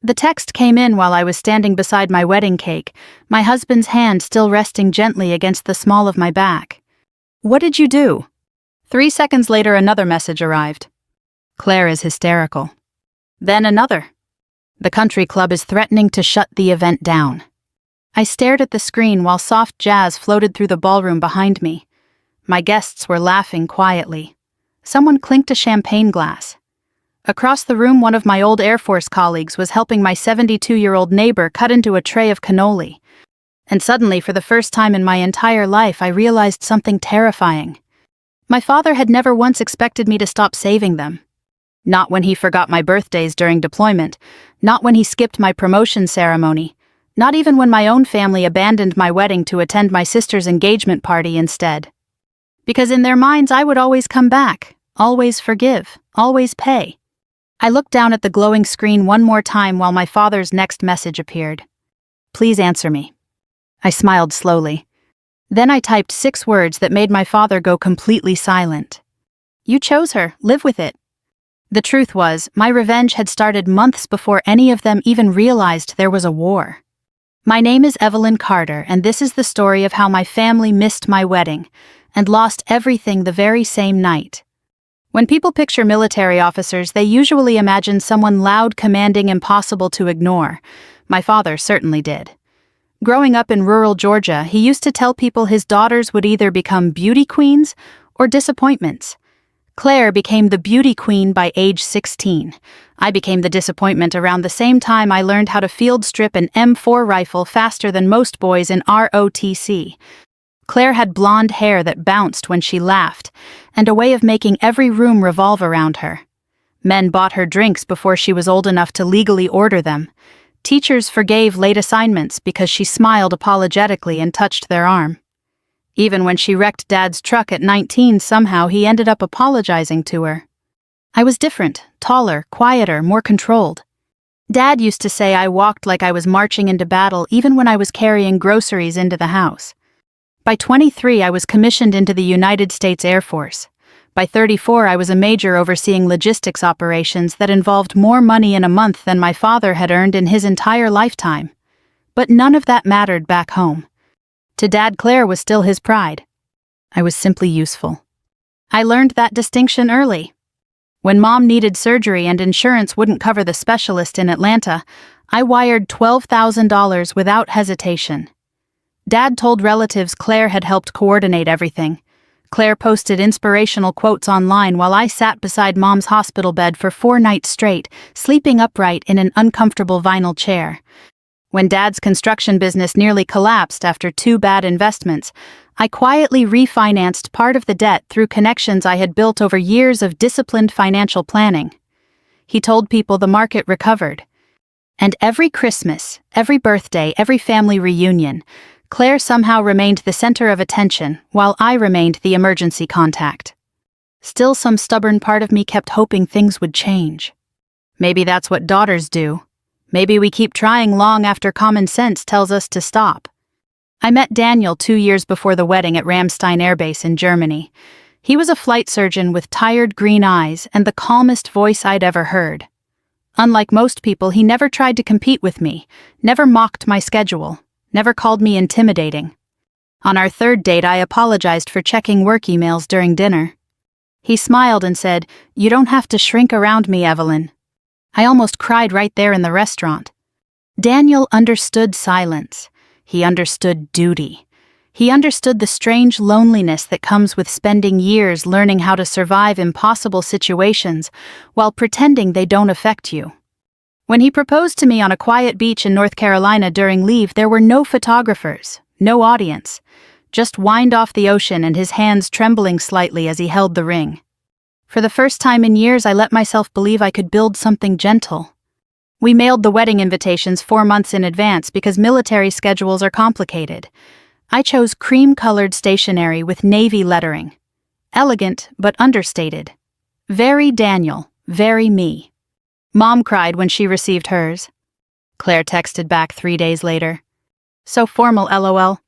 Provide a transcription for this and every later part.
The text came in while I was standing beside my wedding cake, my husband's hand still resting gently against the small of my back. "What did you do?" 3 seconds later, another message arrived. "Claire is hysterical." Then another. "The country club is threatening to shut the event down." I stared at the screen while soft jazz floated through the ballroom behind me. My guests were laughing quietly. Someone clinked a champagne glass. Across the room, one of my old Air Force colleagues was helping my 72-year-old neighbor cut into a tray of cannoli. And suddenly, for the first time in my entire life, I realized something terrifying. My father had never once expected me to stop saving them. Not when he forgot my birthdays during deployment, not when he skipped my promotion ceremony, not even when my own family abandoned my wedding to attend my sister's engagement party instead. Because in their minds, I would always come back, always forgive, always pay. I looked down at the glowing screen one more time while my father's next message appeared. "Please answer me." I smiled slowly. Then I typed 6 words that made my father go completely silent. "You chose her, live with it." The truth was, my revenge had started months before any of them even realized there was a war. My name is Evelyn Carter, and this is the story of how my family missed my wedding and lost everything the very same night. When people picture military officers, they usually imagine someone loud, commanding, impossible to ignore. My father certainly did. Growing up in rural Georgia, he used to tell people his daughters would either become beauty queens or disappointments. Claire became the beauty queen by age 16. I became the disappointment around the same time I learned how to field strip an M4 rifle faster than most boys in ROTC. Claire had blonde hair that bounced when she laughed, and a way of making every room revolve around her. Men bought her drinks before she was old enough to legally order them. Teachers forgave late assignments because she smiled apologetically and touched their arm. Even when she wrecked Dad's truck at 19, somehow he ended up apologizing to her. I was different, taller, quieter, more controlled. Dad used to say I walked like I was marching into battle even when I was carrying groceries into the house. By 23, I was commissioned into the United States Air Force. By 34, I was a major overseeing logistics operations that involved more money in a month than my father had earned in his entire lifetime. But none of that mattered back home. To Dad, Claire was still his pride. I was simply useful. I learned that distinction early. When Mom needed surgery and insurance wouldn't cover the specialist in Atlanta, I wired $12,000 without hesitation. Dad told relatives Claire had helped coordinate everything. Claire posted inspirational quotes online while I sat beside Mom's hospital bed for 4 nights straight, sleeping upright in an uncomfortable vinyl chair. When Dad's construction business nearly collapsed after 2 bad investments, I quietly refinanced part of the debt through connections I had built over years of disciplined financial planning. He told people the market recovered. And every Christmas, every birthday, every family reunion, Claire somehow remained the center of attention, while I remained the emergency contact. Still, some stubborn part of me kept hoping things would change. Maybe that's what daughters do. Maybe we keep trying long after common sense tells us to stop. I met Daniel 2 years before the wedding at Ramstein Air Base in Germany. He was a flight surgeon with tired green eyes and the calmest voice I'd ever heard. Unlike most people, he never tried to compete with me, never mocked my schedule, never called me intimidating. On our 3rd date, I apologized for checking work emails during dinner. He smiled and said, "You don't have to shrink around me, Evelyn." I almost cried right there in the restaurant. Daniel understood silence. He understood duty. He understood the strange loneliness that comes with spending years learning how to survive impossible situations while pretending they don't affect you. When he proposed to me on a quiet beach in North Carolina during leave, there were no photographers, no audience, just wind off the ocean and his hands trembling slightly as he held the ring. For the first time in years, I let myself believe I could build something gentle. We mailed the wedding invitations 4 months in advance because military schedules are complicated. I chose cream-colored stationery with navy lettering. Elegant, but understated. Very Daniel, very me. Mom cried when she received hers. Claire texted back 3 days later. So formal, LOL.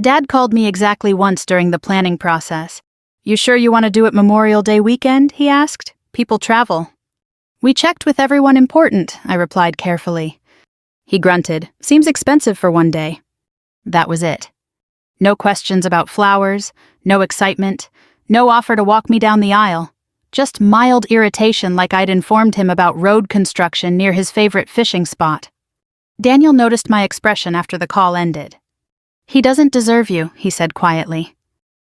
Dad called me exactly once during the planning process. "You sure you want to do it Memorial Day weekend?" he asked. "People travel." We checked with everyone important, I replied carefully. He grunted. Seems expensive for one day. That was it. No questions about flowers, no excitement, no offer to walk me down the aisle. Just mild irritation like I'd informed him about road construction near his favorite fishing spot. Daniel noticed my expression after the call ended. He doesn't deserve you, he said quietly.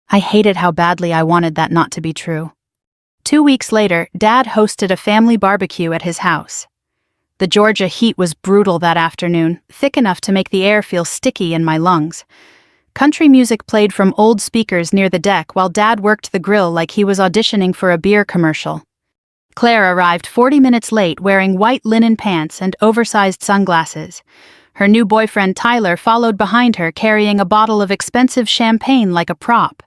I hated how badly I wanted that not to be true. 2 weeks later, Dad hosted a family barbecue at his house. The Georgia heat was brutal that afternoon, thick enough to make the air feel sticky in my lungs. Country music played from old speakers near the deck while Dad worked the grill like he was auditioning for a beer commercial. Claire arrived 40 minutes late wearing white linen pants and oversized sunglasses. Her new boyfriend Tyler followed behind her carrying a bottle of expensive champagne like a prop.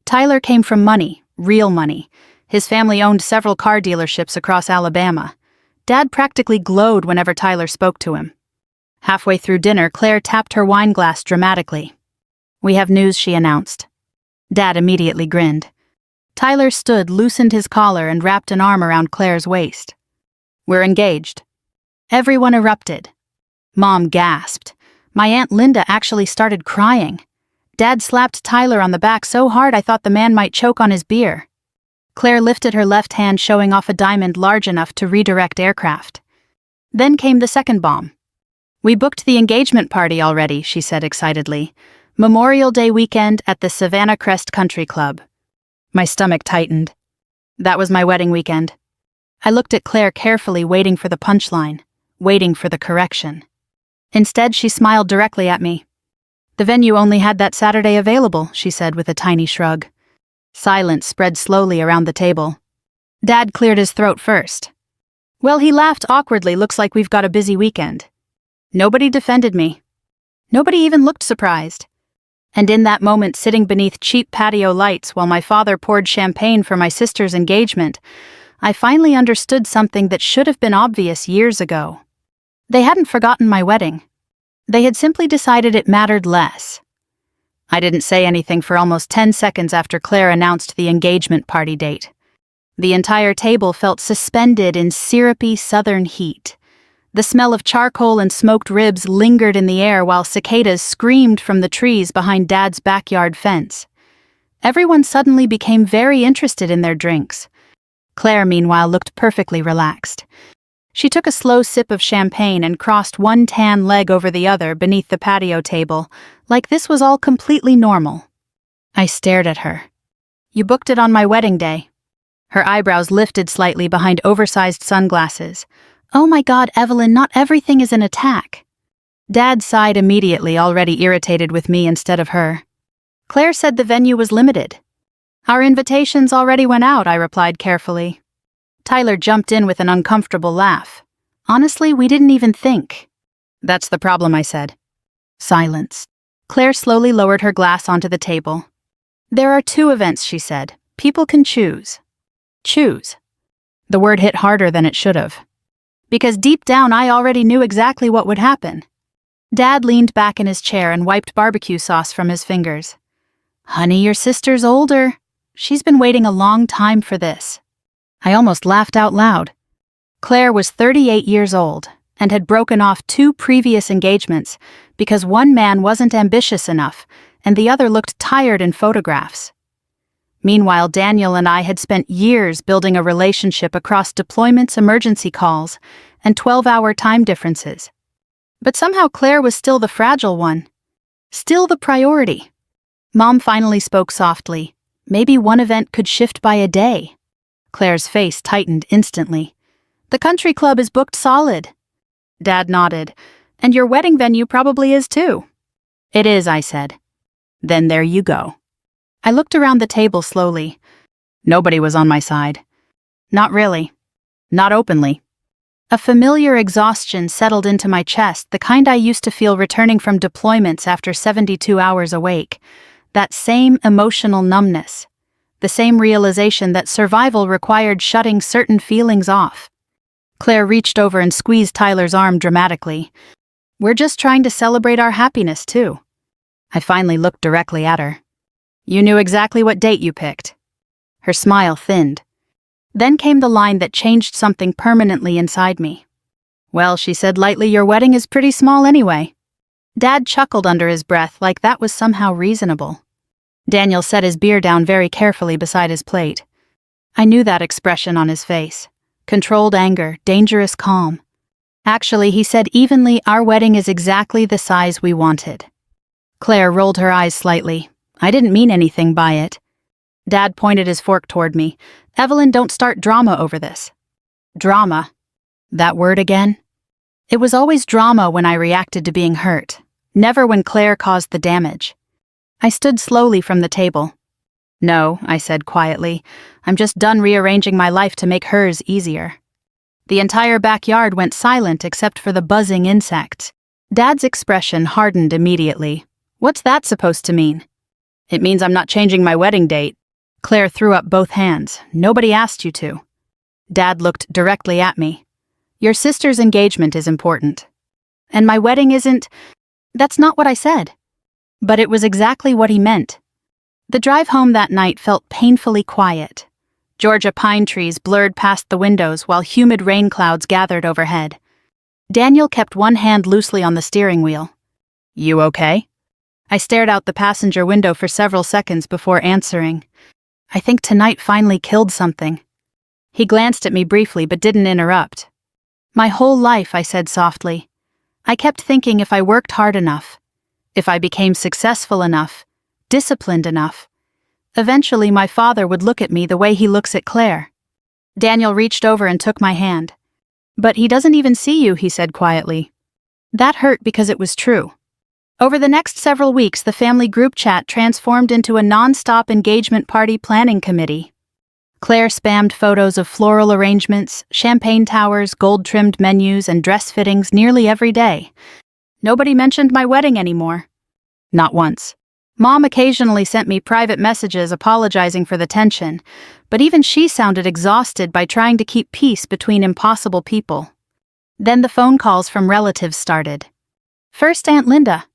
Tyler came from money, real money. His family owned several car dealerships across Alabama. Dad practically glowed whenever Tyler spoke to him. Halfway through dinner, Claire tapped her wine glass dramatically. We have news, she announced. Dad immediately grinned. Tyler stood, loosened his collar, and wrapped an arm around Claire's waist. We're engaged. Everyone erupted. Mom gasped. My Aunt Linda actually started crying. Dad slapped Tyler on the back so hard I thought the man might choke on his beer. Claire lifted her left hand, showing off a diamond large enough to redirect aircraft. Then came the second bomb. We booked the engagement party already, she said excitedly. Memorial Day weekend at the Savannah Crest Country Club. My stomach tightened. That was my wedding weekend. I looked at Claire carefully, waiting for the punchline, waiting for the correction. Instead, she smiled directly at me. The venue only had that Saturday available, she said with a tiny shrug. Silence spread slowly around the table. Dad cleared his throat first. Well, he laughed awkwardly. Looks like we've got a busy weekend. Nobody defended me. Nobody even looked surprised. And in that moment, sitting beneath cheap patio lights while my father poured champagne for my sister's engagement, I finally understood something that should have been obvious years ago. They hadn't forgotten my wedding. They had simply decided it mattered less. I didn't say anything for almost 10 seconds after Claire announced the engagement party date. The entire table felt suspended in syrupy southern heat. The smell of charcoal and smoked ribs lingered in the air while cicadas screamed from the trees behind Dad's backyard fence. Everyone suddenly became very interested in their drinks. Claire, meanwhile, looked perfectly relaxed. She took a slow sip of champagne and crossed one tan leg over the other beneath the patio table, like this was all completely normal. I stared at her. You booked it on my wedding day. Her eyebrows lifted slightly behind oversized sunglasses. Oh my God, Evelyn, not everything is an attack. Dad sighed immediately, already irritated with me instead of her. Claire said the venue was limited. Our invitations already went out, I replied carefully. Tyler jumped in with an uncomfortable laugh. Honestly, we didn't even think. That's the problem, I said. Silence. Claire slowly lowered her glass onto the table. There are 2 events, she said. People can choose. Choose. The word hit harder than it should have. Because deep down I already knew exactly what would happen. Dad leaned back in his chair and wiped barbecue sauce from his fingers. Honey, your sister's older. She's been waiting a long time for this. I almost laughed out loud. Claire was 38 years old and had broken off 2 previous engagements because one man wasn't ambitious enough and the other looked tired in photographs. Meanwhile, Daniel and I had spent years building a relationship across deployments, emergency calls, and 12-hour time differences. But somehow Claire was still the fragile one. Still the priority. Mom finally spoke softly. Maybe one event could shift by a day. Claire's face tightened instantly. The country club is booked solid. Dad nodded. And your wedding venue probably is too. It is, I said. Then there you go. I looked around the table slowly. Nobody was on my side. Not really. Not openly. A familiar exhaustion settled into my chest, the kind I used to feel returning from deployments after 72 hours awake. That same emotional numbness. The same realization that survival required shutting certain feelings off. Claire reached over and squeezed Tyler's arm dramatically. We're just trying to celebrate our happiness, too. I finally looked directly at her. You knew exactly what date you picked. Her smile thinned. Then came the line that changed something permanently inside me. "Well," she said lightly, "your wedding is pretty small anyway." Dad chuckled under his breath like that was somehow reasonable. Daniel set his beer down very carefully beside his plate. I knew that expression on his face. Controlled anger, dangerous calm. Actually, he said evenly, "Our wedding is exactly the size we wanted." Claire rolled her eyes slightly. I didn't mean anything by it. Dad pointed his fork toward me. "Evelyn, don't start drama over this." Drama. That word again? It was always drama when I reacted to being hurt, never when Claire caused the damage. I stood slowly from the table. "No," I said quietly. "I'm just done rearranging my life to make hers easier." The entire backyard went silent except for the buzzing insects. Dad's expression hardened immediately. "What's that supposed to mean?" "It means I'm not changing my wedding date." Claire threw up both hands. "Nobody asked you to." Dad looked directly at me. "Your sister's engagement is important. And my wedding isn't—" That's not what I said. But it was exactly what he meant. The drive home that night felt painfully quiet. Georgia pine trees blurred past the windows while humid rain clouds gathered overhead. Daniel kept one hand loosely on the steering wheel. "You okay?" I stared out the passenger window for several seconds before answering. "I think tonight finally killed something." He glanced at me briefly but didn't interrupt. "My whole life," I said softly. "I kept thinking if I worked hard enough, if I became successful enough, disciplined enough, eventually my father would look at me the way he looks at Claire." Daniel reached over and took my hand. "But he doesn't even see you," he said quietly. That hurt because it was true. Over the next several weeks, the family group chat transformed into a non-stop engagement party planning committee. Claire spammed photos of floral arrangements, champagne towers, gold-trimmed menus, and dress fittings nearly every day. Nobody mentioned my wedding anymore. Not once. Mom occasionally sent me private messages apologizing for the tension, but even she sounded exhausted by trying to keep peace between impossible people. Then the phone calls from relatives started. First Aunt Linda.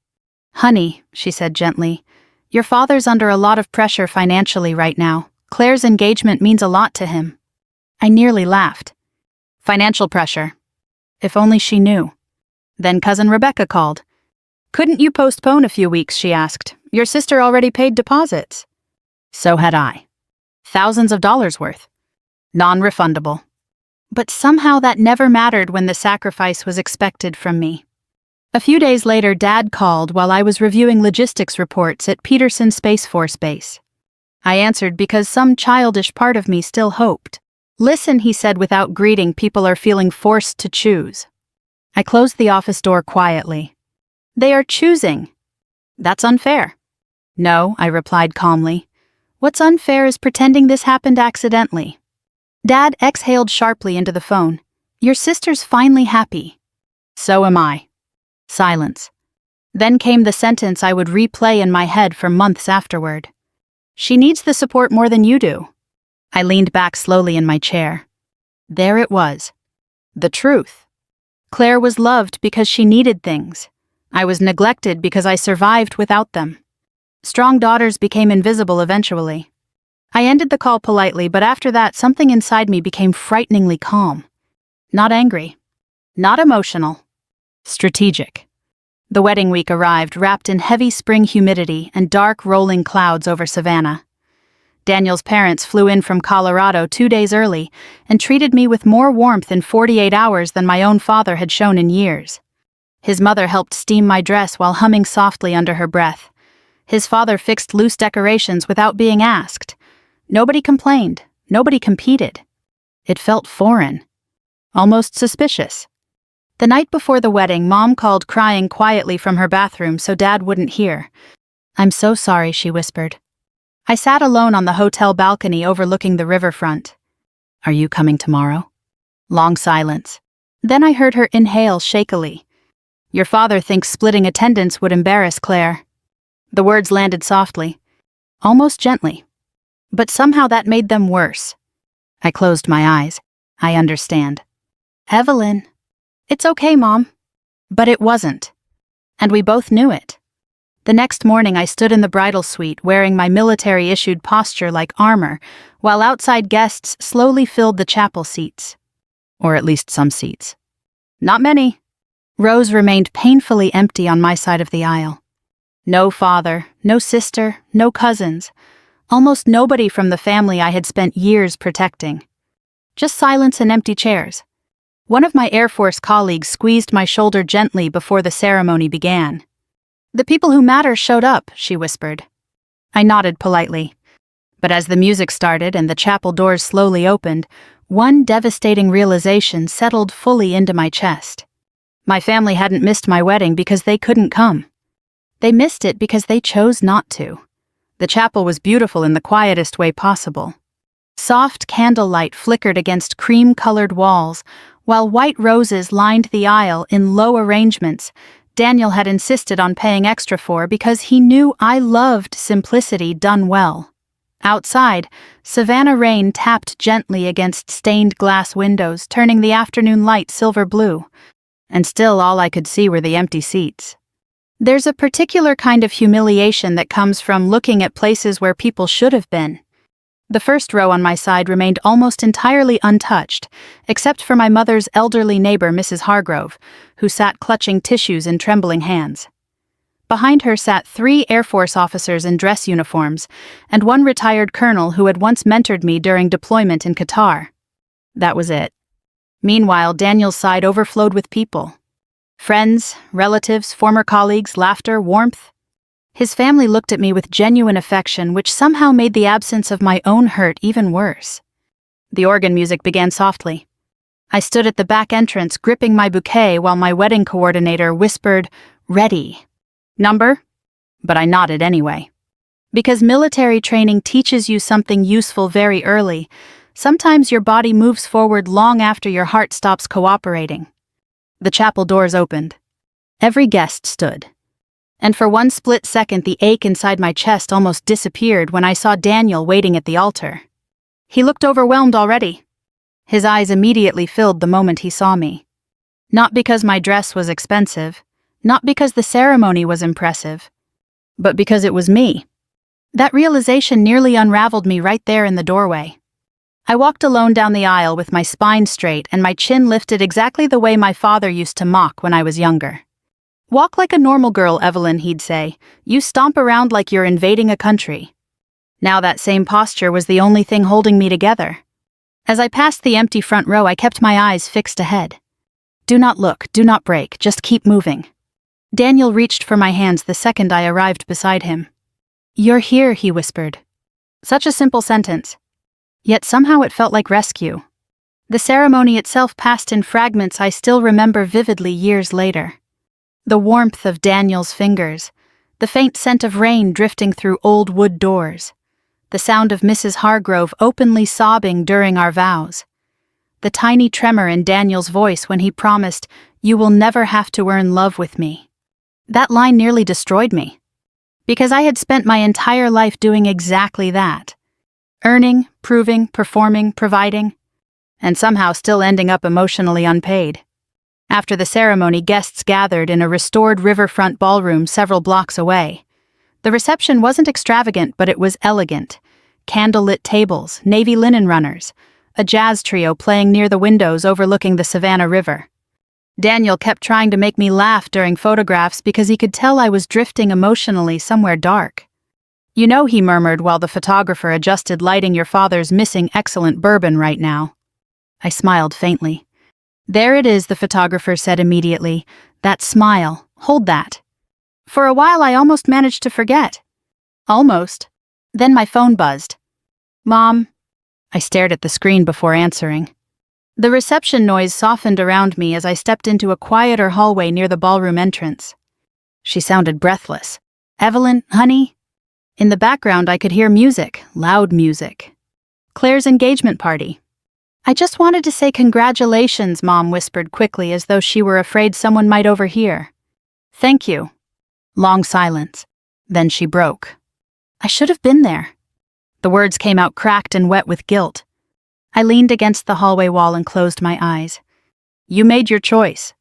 "Honey," she said gently, "your father's under a lot of pressure financially right now. Claire's engagement means a lot to him." I nearly laughed. Financial pressure. If only she knew. Then Cousin Rebecca called. "Couldn't you postpone a few weeks?" she asked. "Your sister already paid deposits." So had I. Thousands of dollars worth. Non-refundable. But somehow that never mattered when the sacrifice was expected from me. A few days later, Dad called while I was reviewing logistics reports at Peterson Space Force Base. I answered because some childish part of me still hoped. "Listen," he said without greeting, "people are feeling forced to choose." I closed the office door quietly. "They are choosing. That's unfair." "No," I replied calmly. "What's unfair is pretending this happened accidentally." Dad exhaled sharply into the phone. "Your sister's finally happy." "So am I." Silence. Then came the sentence I would replay in my head for months afterward. "She needs the support more than you do." I leaned back slowly in my chair. There it was. The truth. Claire was loved because she needed things. I was neglected because I survived without them. Strong daughters became invisible eventually. I ended the call politely, but after that, something inside me became frighteningly calm. Not angry. Not emotional. Strategic. The wedding week arrived, wrapped in heavy spring humidity and dark rolling clouds over Savannah. Daniel's parents flew in from Colorado 2 days early and treated me with more warmth in 48 hours than my own father had shown in years. His mother helped steam my dress while humming softly under her breath. His father fixed loose decorations without being asked. Nobody complained. Nobody competed. It felt foreign. Almost suspicious. The night before the wedding, Mom called crying quietly from her bathroom so Dad wouldn't hear. "I'm so sorry," she whispered. I sat alone on the hotel balcony overlooking the riverfront. "Are you coming tomorrow?" Long silence. Then I heard her inhale shakily. "Your father thinks splitting attendance would embarrass Claire." The words landed softly, almost gently. But somehow that made them worse. I closed my eyes. "I understand." "Evelyn." "It's okay, Mom." But it wasn't. And we both knew it. The next morning I stood in the bridal suite wearing my military-issued posture like armor, while outside guests slowly filled the chapel seats. Or at least some seats. Not many. Rows remained painfully empty on my side of the aisle. No father, no sister, no cousins. Almost nobody from the family I had spent years protecting. Just silence and empty chairs. One of my Air Force colleagues squeezed my shoulder gently before the ceremony began. "The people who matter showed up," she whispered. I nodded politely. But as the music started and the chapel doors slowly opened, one devastating realization settled fully into my chest. My family hadn't missed my wedding because they couldn't come. They missed it because they chose not to. The chapel was beautiful in the quietest way possible. Soft candlelight flickered against cream-colored walls, while white roses lined the aisle in low arrangements Daniel had insisted on paying extra for because he knew I loved simplicity done well. Outside, Savannah rain tapped gently against stained glass windows, turning the afternoon light silver blue. And still all I could see were the empty seats. There's a particular kind of humiliation that comes from looking at places where people should have been. The first row on my side remained almost entirely untouched, except for my mother's elderly neighbor, Mrs. Hargrove, who sat clutching tissues in trembling hands. Behind her sat 3 Air Force officers in dress uniforms, and one retired colonel who had once mentored me during deployment in Qatar. That was it. Meanwhile, Daniel's side overflowed with people. Friends, relatives, former colleagues, laughter, warmth. His family looked at me with genuine affection, which somehow made the absence of my own hurt even worse. The organ music began softly. I stood at the back entrance, gripping my bouquet while my wedding coordinator whispered, "Ready." "Number?" But I nodded anyway. Because military training teaches you something useful very early, sometimes your body moves forward long after your heart stops cooperating. The chapel doors opened. Every guest stood. And for one split second the ache inside my chest almost disappeared when I saw Daniel waiting at the altar. He looked overwhelmed already. His eyes immediately filled the moment he saw me. Not because my dress was expensive, not because the ceremony was impressive, but because it was me. That realization nearly unraveled me right there in the doorway. I walked alone down the aisle with my spine straight and my chin lifted exactly the way my father used to mock when I was younger. "Walk like a normal girl, Evelyn," he'd say. "You stomp around like you're invading a country." Now that same posture was the only thing holding me together. As I passed the empty front row, I kept my eyes fixed ahead. Do not look, do not break, just keep moving. Daniel reached for my hands the second I arrived beside him. "You're here," he whispered. Such a simple sentence. Yet somehow it felt like rescue. The ceremony itself passed in fragments I still remember vividly years later. The warmth of Daniel's fingers, the faint scent of rain drifting through old wood doors, the sound of Mrs. Hargrove openly sobbing during our vows, the tiny tremor in Daniel's voice when he promised, "You will never have to earn love with me." That line nearly destroyed me. Because I had spent my entire life doing exactly that. Earning, proving, performing, providing, and somehow still ending up emotionally unpaid. After the ceremony, guests gathered in a restored riverfront ballroom several blocks away. The reception wasn't extravagant, but it was elegant. Candlelit tables, navy linen runners, a jazz trio playing near the windows overlooking the Savannah River. Daniel kept trying to make me laugh during photographs because he could tell I was drifting emotionally somewhere dark. "You know," he murmured while the photographer adjusted lighting, "your father's missing excellent bourbon right now." I smiled faintly. "There it is," the photographer said immediately. "That smile, hold that." For a while I almost managed to forget. Almost. Then my phone buzzed. "Mom." I stared at the screen before answering. The reception noise softened around me as I stepped into a quieter hallway near the ballroom entrance. She sounded breathless. "Evelyn, honey?" In the background I could hear music, loud music. Claire's engagement party. "I just wanted to say congratulations," Mom whispered quickly as though she were afraid someone might overhear. "Thank you." Long silence. Then she broke. "I should have been there." The words came out cracked and wet with guilt. I leaned against the hallway wall and closed my eyes. "You made your choice."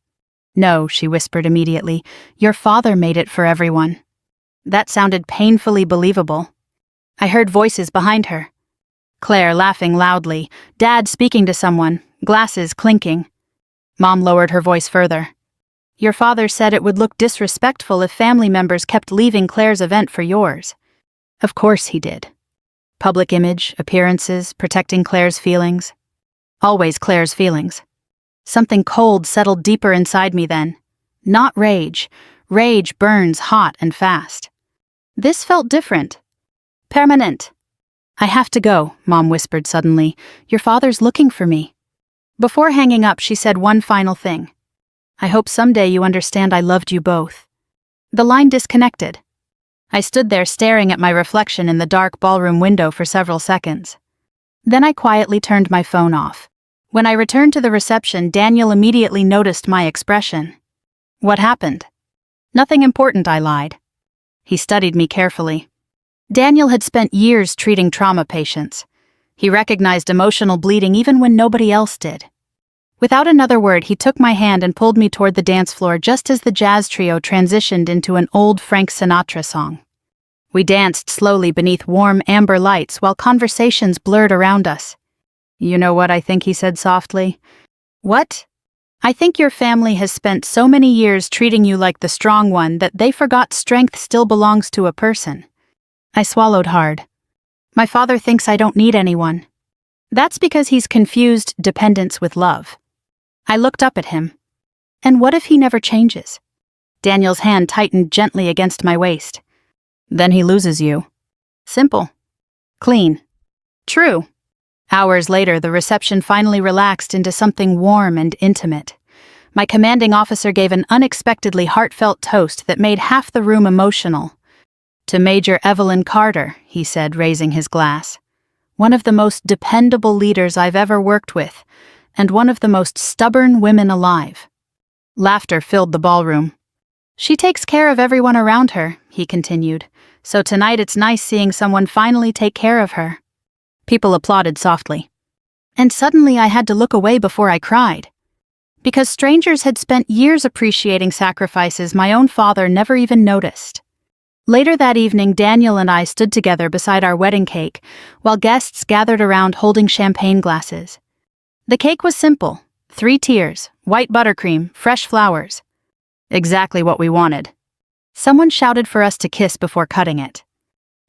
"No," she whispered immediately. "Your father made it for everyone." That sounded painfully believable. I heard voices behind her. Claire laughing loudly, Dad speaking to someone, glasses clinking. Mom lowered her voice further. Your father said it would look disrespectful if family members kept leaving Claire's event for yours. Of course he did. Public image, appearances, protecting Claire's feelings. Always Claire's feelings. Something cold settled deeper inside me then. Not rage. Rage burns hot and fast. This felt different. Permanent. I have to go, Mom whispered suddenly. Your father's looking for me. Before hanging up, she said one final thing. I hope someday you understand I loved you both. The line disconnected. I stood there staring at my reflection in the dark ballroom window for several seconds. Then I quietly turned my phone off. When I returned to the reception, Daniel immediately noticed my expression. What happened? Nothing important, I lied. He studied me carefully. Daniel had spent years treating trauma patients. He recognized emotional bleeding even when nobody else did. Without another word, he took my hand and pulled me toward the dance floor just as the jazz trio transitioned into an old Frank Sinatra song. We danced slowly beneath warm amber lights while conversations blurred around us. You know what I think, he said softly. What? I think your family has spent so many years treating you like the strong one that they forgot strength still belongs to a person. I swallowed hard. My father thinks I don't need anyone. That's because he's confused dependence with love. I looked up at him. And what if he never changes? Daniel's hand tightened gently against my waist. Then he loses you. Simple. Clean. True. Hours later, the reception finally relaxed into something warm and intimate. My commanding officer gave an unexpectedly heartfelt toast that made half the room emotional. To Major Evelyn Carter, he said, raising his glass. One of the most dependable leaders I've ever worked with, and one of the most stubborn women alive. Laughter filled the ballroom. She takes care of everyone around her, he continued, so tonight it's nice seeing someone finally take care of her. People applauded softly. And suddenly I had to look away before I cried. Because strangers had spent years appreciating sacrifices my own father never even noticed. Later that evening, Daniel and I stood together beside our wedding cake, while guests gathered around holding champagne glasses. The cake was simple, 3 tiers, white buttercream, fresh flowers. Exactly what we wanted. Someone shouted for us to kiss before cutting it.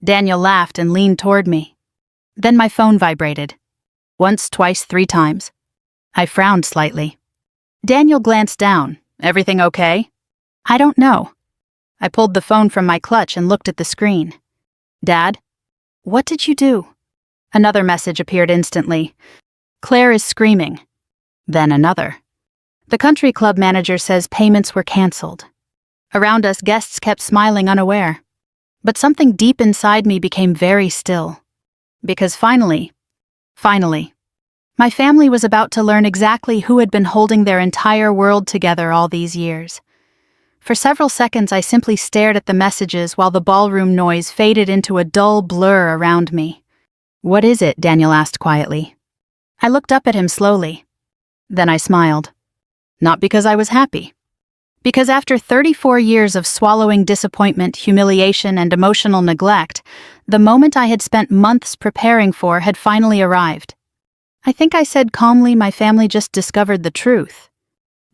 Daniel laughed and leaned toward me. Then my phone vibrated. Once, twice, 3 times. I frowned slightly. Daniel glanced down. Everything okay? I don't know. I pulled the phone from my clutch and looked at the screen. Dad? What did you do? Another message appeared instantly. Claire is screaming. Then another. The country club manager says payments were canceled. Around us, guests kept smiling unaware. But something deep inside me became very still. Because finally, my family was about to learn exactly who had been holding their entire world together all these years. For several seconds, I simply stared at the messages while the ballroom noise faded into a dull blur around me. What is it? Daniel asked quietly. I looked up at him slowly. Then I smiled. Not because I was happy. Because after 34 years of swallowing disappointment, humiliation, and emotional neglect, the moment I had spent months preparing for had finally arrived. I think I said calmly, my family just discovered the truth.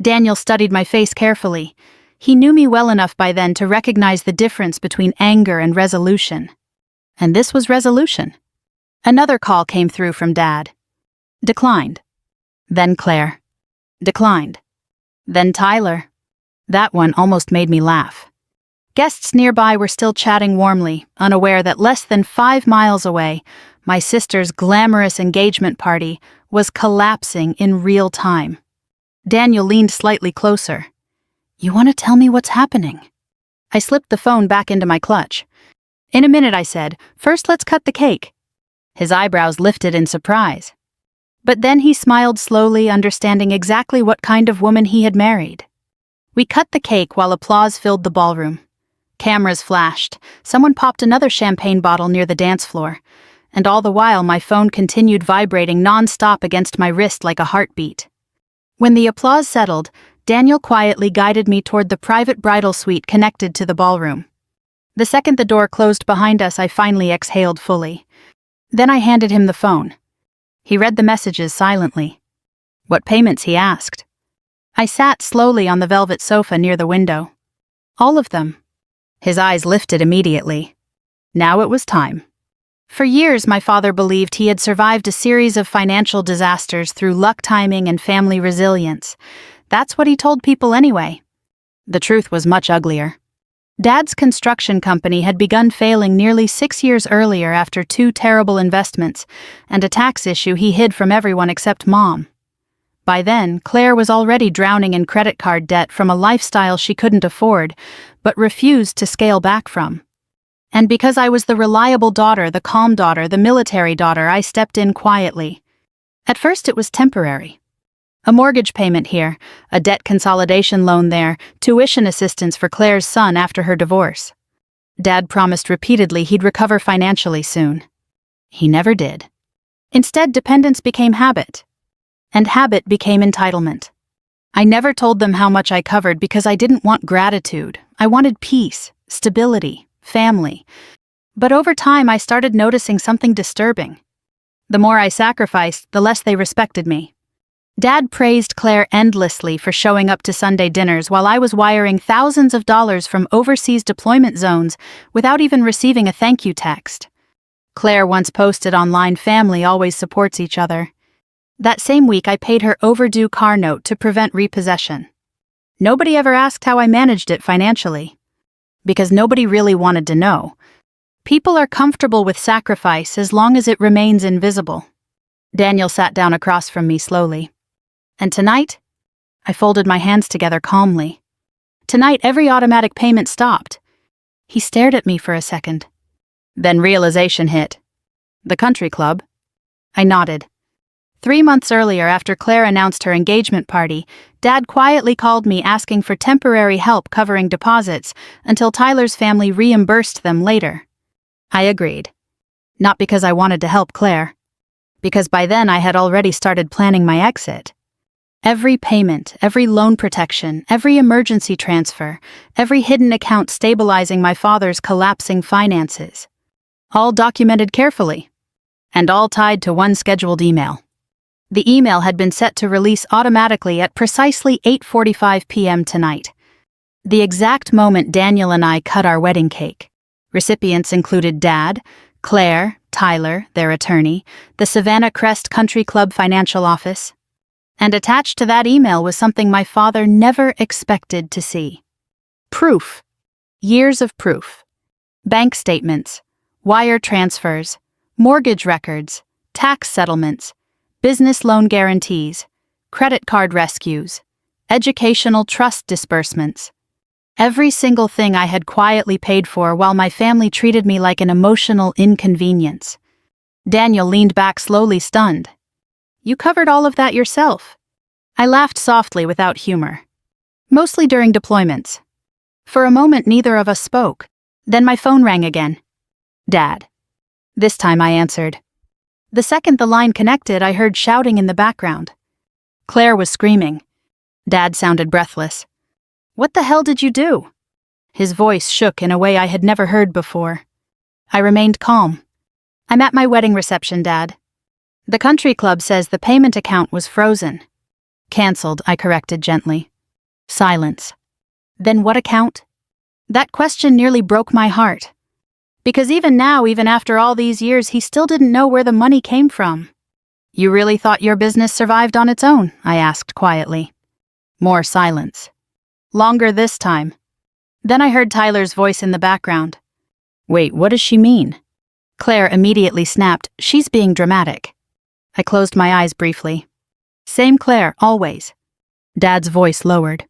Daniel studied my face carefully. He knew me well enough by then to recognize the difference between anger and resolution. And this was resolution. Another call came through from Dad. Declined. Then Claire. Declined. Then Tyler. That one almost made me laugh. Guests nearby were still chatting warmly, unaware that less than 5 miles away, my sister's glamorous engagement party was collapsing in real time. Daniel leaned slightly closer. You want to tell me what's happening? I slipped the phone back into my clutch. In a minute, I said. First, let's cut the cake. His eyebrows lifted in surprise. But then he smiled slowly, understanding exactly what kind of woman he had married. We cut the cake while applause filled the ballroom. Cameras flashed. Someone popped another champagne bottle near the dance floor. And all the while, my phone continued vibrating non-stop against my wrist like a heartbeat. When the applause settled, Daniel quietly guided me toward the private bridal suite connected to the ballroom. The second the door closed behind us, I finally exhaled fully. Then I handed him the phone. He read the messages silently. What payments, he asked. I sat slowly on the velvet sofa near the window. All of them. His eyes lifted immediately. Now it was time. For years, my father believed he had survived a series of financial disasters through luck, timing, and family resilience. That's what he told people anyway. The truth was much uglier. Dad's construction company had begun failing nearly 6 years earlier after 2 terrible investments and a tax issue he hid from everyone except Mom. By then, Claire was already drowning in credit card debt from a lifestyle she couldn't afford, but refused to scale back from. And because I was the reliable daughter, the calm daughter, the military daughter, I stepped in quietly. At first it was temporary. A mortgage payment here, a debt consolidation loan there, tuition assistance for Claire's son after her divorce. Dad promised repeatedly he'd recover financially soon. He never did. Instead, dependence became habit. And habit became entitlement. I never told them how much I covered because I didn't want gratitude. I wanted peace, stability, family. But over time, I started noticing something disturbing. The more I sacrificed, the less they respected me. Dad praised Claire endlessly for showing up to Sunday dinners while I was wiring thousands of dollars from overseas deployment zones without even receiving a thank you text. Claire once posted online, "Family always supports each other." That same week, I paid her overdue car note to prevent repossession. Nobody ever asked how I managed it financially. Because nobody really wanted to know. People are comfortable with sacrifice as long as it remains invisible. Daniel sat down across from me slowly. And tonight? I folded my hands together calmly. Tonight, every automatic payment stopped. He stared at me for a second. Then realization hit. The country club? I nodded. 3 months earlier, after Claire announced her engagement party, Dad quietly called me asking for temporary help covering deposits until Tyler's family reimbursed them later. I agreed. Not because I wanted to help Claire. Because by then I had already started planning my exit. Every payment, every loan protection, every emergency transfer, every hidden account stabilizing my father's collapsing finances. All documented carefully. And all tied to one scheduled email. The email had been set to release automatically at precisely 8:45 p.m. tonight. The exact moment Daniel and I cut our wedding cake. Recipients included Dad, Claire, Tyler, their attorney, the Savannah Crest Country Club financial office. And attached to that email was something my father never expected to see. Proof. Years of proof. Bank statements, wire transfers, mortgage records, tax settlements, business loan guarantees, credit card rescues, educational trust disbursements. Every single thing I had quietly paid for while my family treated me like an emotional inconvenience. Daniel leaned back slowly, stunned. You covered all of that yourself. I laughed softly without humor. Mostly during deployments. For a moment, neither of us spoke. Then my phone rang again. Dad. This time I answered. The second the line connected, I heard shouting in the background. Claire was screaming. Dad sounded breathless. What the hell did you do? His voice shook in a way I had never heard before. I remained calm. I'm at my wedding reception, Dad. The country club says the payment account was frozen. Cancelled, I corrected gently. Silence. Then what account? That question nearly broke my heart. Because even now, even after all these years, he still didn't know where the money came from. You really thought your business survived on its own? I asked quietly. More silence. Longer this time. Then I heard Tyler's voice in the background. Wait, what does she mean? Claire immediately snapped, she's being dramatic. I closed my eyes briefly. Same Claire, always. Dad's voice lowered.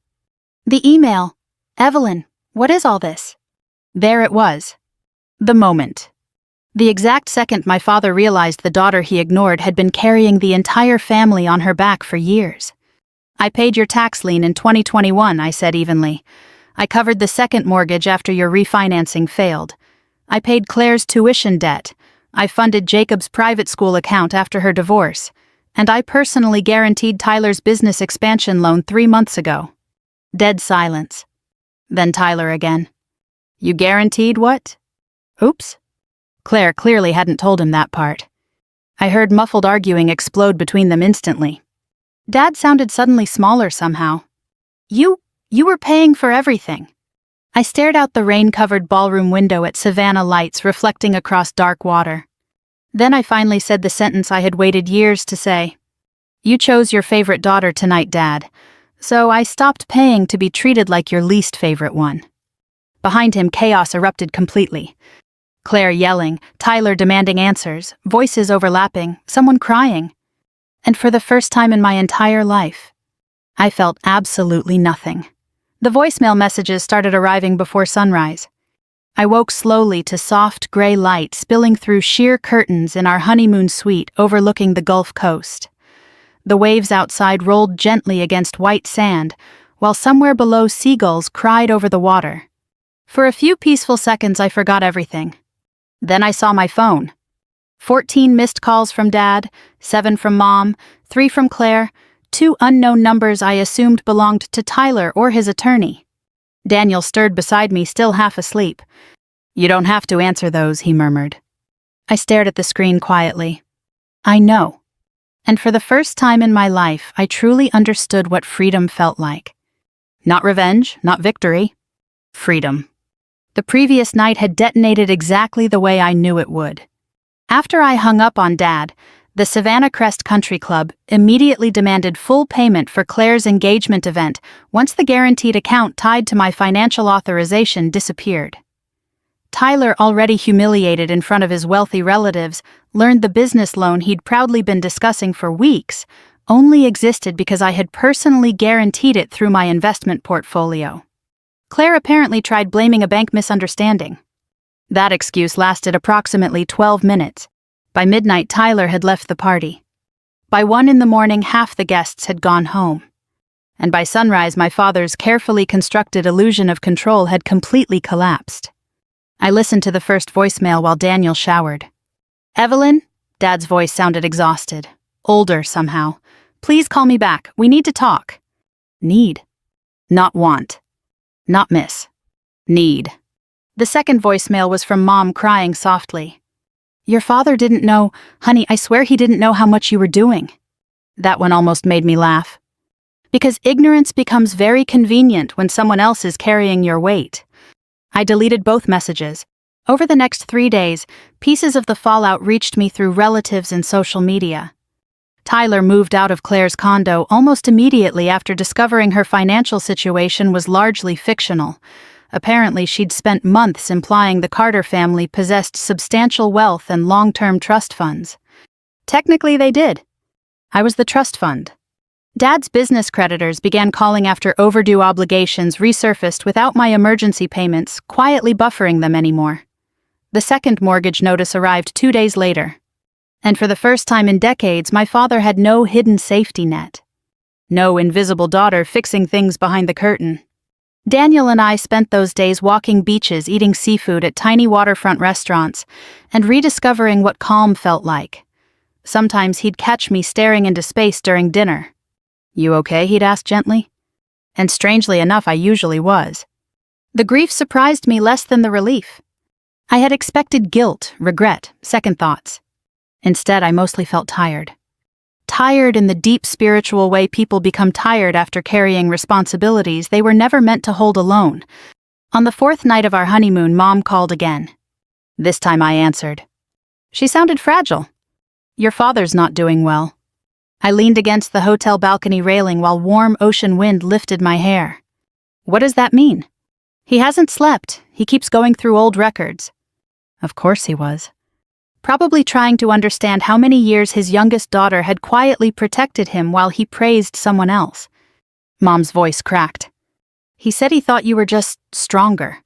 The email. Evelyn, what is all this? There it was. The moment. The exact second my father realized the daughter he ignored had been carrying the entire family on her back for years. I paid your tax lien in 2021, I said evenly. I covered the second mortgage after your refinancing failed. I paid Claire's tuition debt. I funded Jacob's private school account after her divorce. And I personally guaranteed Tyler's business expansion loan 3 months ago. Dead silence. Then Tyler again. You guaranteed what? Oops. Claire clearly hadn't told him that part. I heard muffled arguing explode between them instantly. Dad sounded suddenly smaller somehow. You were paying for everything. I stared out the rain-covered ballroom window at Savannah lights reflecting across dark water. Then I finally said the sentence I had waited years to say. You chose your favorite daughter tonight, Dad, so I stopped paying to be treated like your least favorite one. Behind him, chaos erupted completely. Claire yelling, Tyler demanding answers, voices overlapping, someone crying. And for the first time in my entire life, I felt absolutely nothing. The voicemail messages started arriving before sunrise. I woke slowly to soft gray light spilling through sheer curtains in our honeymoon suite overlooking the Gulf Coast. The waves outside rolled gently against white sand, while somewhere below seagulls cried over the water. For a few peaceful seconds I forgot everything. Then I saw my phone. 14 missed calls from Dad, 7 from Mom, 3 from Claire, 2 unknown numbers I assumed belonged to Tyler or his attorney. Daniel stirred beside me, still half asleep. You don't have to answer those, he murmured. I stared at the screen quietly. I know. And for the first time in my life, I truly understood what freedom felt like. Not revenge, not victory. Freedom. The previous night had detonated exactly the way I knew it would. After I hung up on Dad, the Savannah Crest Country Club immediately demanded full payment for Claire's engagement event once the guaranteed account tied to my financial authorization disappeared. Tyler, already humiliated in front of his wealthy relatives, learned the business loan he'd proudly been discussing for weeks only existed because I had personally guaranteed it through my investment portfolio. Claire apparently tried blaming a bank misunderstanding. That excuse lasted approximately 12 minutes. By midnight, Tyler had left the party. By 1 a.m, half the guests had gone home. And by sunrise, my father's carefully constructed illusion of control had completely collapsed. I listened to the first voicemail while Daniel showered. Evelyn? Dad's voice sounded exhausted. Older, somehow. Please call me back. We need to talk. Need. Not want. Not miss. Need. The second voicemail was from Mom crying softly. Your father didn't know. Honey, I swear he didn't know how much you were doing. That one almost made me laugh. Because ignorance becomes very convenient when someone else is carrying your weight. I deleted both messages. Over the next 3 days, pieces of the fallout reached me through relatives and social media. Tyler moved out of Claire's condo almost immediately after discovering her financial situation was largely fictional. Apparently, she'd spent months implying the Carter family possessed substantial wealth and long-term trust funds. Technically, they did. I was the trust fund. Dad's business creditors began calling after overdue obligations resurfaced without my emergency payments quietly buffering them anymore. The second mortgage notice arrived 2 days later. And for the first time in decades, my father had no hidden safety net. No invisible daughter fixing things behind the curtain. Daniel and I spent those days walking beaches, eating seafood at tiny waterfront restaurants, and rediscovering what calm felt like. Sometimes he'd catch me staring into space during dinner. You okay? He'd ask gently. And strangely enough, I usually was. The grief surprised me less than the relief. I had expected guilt, regret, second thoughts. Instead, I mostly felt tired. Tired in the deep spiritual way people become tired after carrying responsibilities they were never meant to hold alone. On the 4th night of our honeymoon, Mom called again. This time I answered. She sounded fragile. Your father's not doing well. I leaned against the hotel balcony railing while warm ocean wind lifted my hair. What does that mean? He hasn't slept. He keeps going through old records. Of course he was. Probably trying to understand how many years his youngest daughter had quietly protected him while he praised someone else. Mom's voice cracked. He said he thought you were just stronger.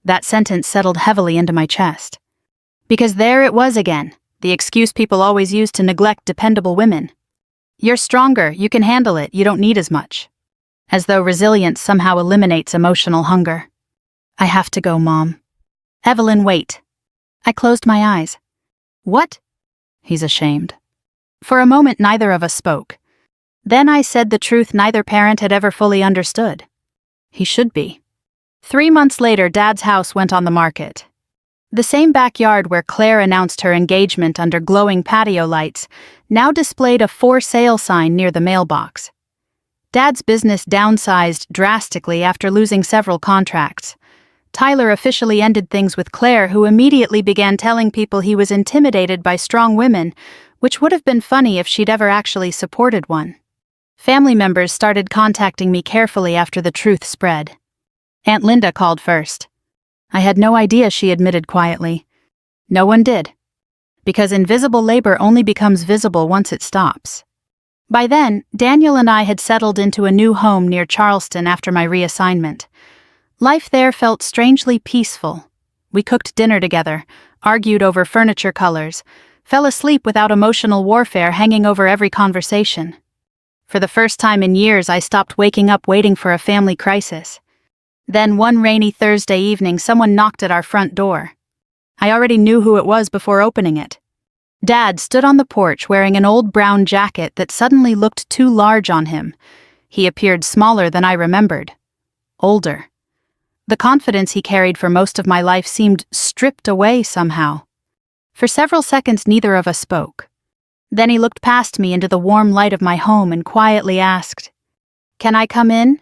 That sentence settled heavily into my chest. Because there it was again, the excuse people always use to neglect dependable women. You're stronger, you can handle it, you don't need as much. As though resilience somehow eliminates emotional hunger. I have to go, Mom. Evelyn, wait. I closed my eyes. What? He's ashamed. For a moment, neither of us spoke. Then I said the truth neither parent had ever fully understood. He should be. 3 months later, Dad's house went on the market. The same backyard where Claire announced her engagement under glowing patio lights now displayed a for sale sign near the mailbox. Dad's business downsized drastically after losing several contracts. Tyler officially ended things with Claire, who immediately began telling people he was intimidated by strong women, which would have been funny if she'd ever actually supported one. Family members started contacting me carefully after the truth spread. Aunt Linda called first. I had no idea, she admitted quietly. No one did. Because invisible labor only becomes visible once it stops. By then, Daniel and I had settled into a new home near Charleston after my reassignment. Life there felt strangely peaceful. We cooked dinner together, argued over furniture colors, fell asleep without emotional warfare hanging over every conversation. For the first time in years, I stopped waking up waiting for a family crisis. Then one rainy Thursday evening, someone knocked at our front door. I already knew who it was before opening it. Dad stood on the porch wearing an old brown jacket that suddenly looked too large on him. He appeared smaller than I remembered. Older. The confidence he carried for most of my life seemed stripped away somehow. For several seconds, neither of us spoke. Then he looked past me into the warm light of my home and quietly asked, "Can I come in?"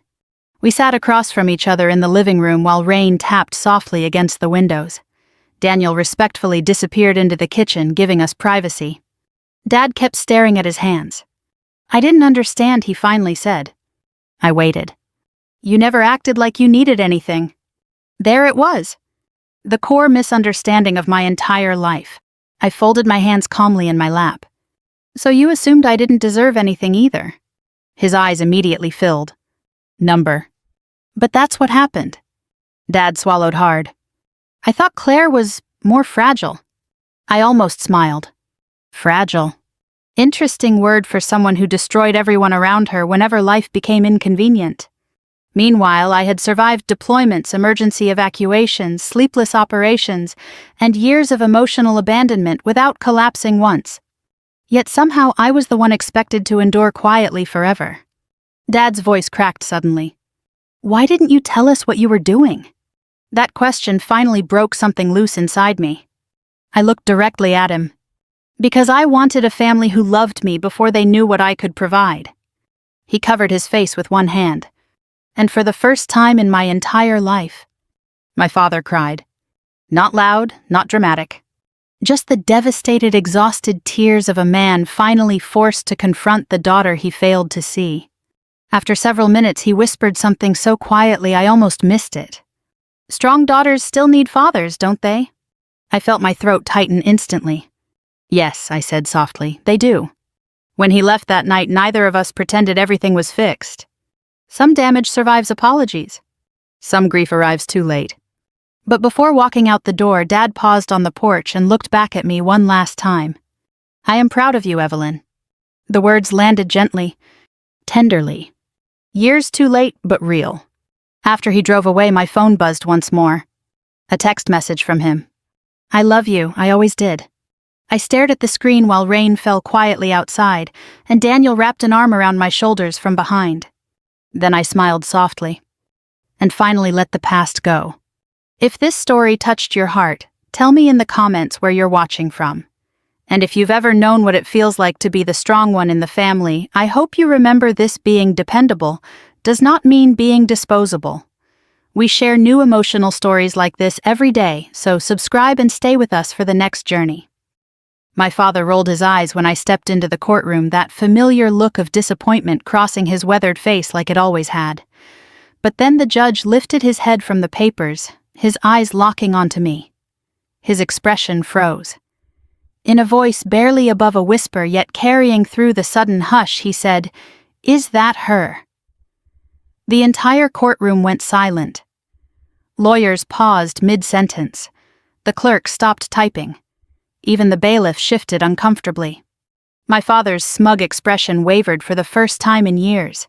We sat across from each other in the living room while rain tapped softly against the windows. Daniel respectfully disappeared into the kitchen, giving us privacy. Dad kept staring at his hands. "I didn't understand," he finally said. I waited. "You never acted like you needed anything." There it was. The core misunderstanding of my entire life. I folded my hands calmly in my lap. "So you assumed I didn't deserve anything either?" His eyes immediately filled. "Number." "But that's what happened." Dad swallowed hard. "I thought Claire was more fragile." I almost smiled. Fragile. Interesting word for someone who destroyed everyone around her whenever life became inconvenient. Meanwhile, I had survived deployments, emergency evacuations, sleepless operations, and years of emotional abandonment without collapsing once. Yet somehow I was the one expected to endure quietly forever. Dad's voice cracked suddenly. "Why didn't you tell us what you were doing?" That question finally broke something loose inside me. I looked directly at him. "Because I wanted a family who loved me before they knew what I could provide." He covered his face with one hand. "And for the first time in my entire life," my father cried. Not loud, not dramatic. Just the devastated, exhausted tears of a man finally forced to confront the daughter he failed to see. After several minutes, he whispered something so quietly I almost missed it. "Strong daughters still need fathers, don't they?" I felt my throat tighten instantly. "Yes," I said softly, "they do." When he left that night, neither of us pretended everything was fixed. Some damage survives apologies. Some grief arrives too late. But before walking out the door, Dad paused on the porch and looked back at me one last time. "I am proud of you, Evelyn." The words landed gently, tenderly. Years too late, but real. After he drove away, my phone buzzed once more. A text message from him. "I love you, I always did." I stared at the screen while rain fell quietly outside, and Daniel wrapped an arm around my shoulders from behind. Then I smiled softly, and finally let the past go. If this story touched your heart, tell me in the comments where you're watching from. And if you've ever known what it feels like to be the strong one in the family, I hope you remember this: being dependable does not mean being disposable. We share new emotional stories like this every day, so subscribe and stay with us for the next journey. My father rolled his eyes when I stepped into the courtroom, that familiar look of disappointment crossing his weathered face like it always had. But then the judge lifted his head from the papers, his eyes locking onto me. His expression froze. In a voice barely above a whisper, yet carrying through the sudden hush, he said, "Is that her?" The entire courtroom went silent. Lawyers paused mid-sentence. The clerk stopped typing. Even the bailiff shifted uncomfortably. My father's smug expression wavered for the first time in years.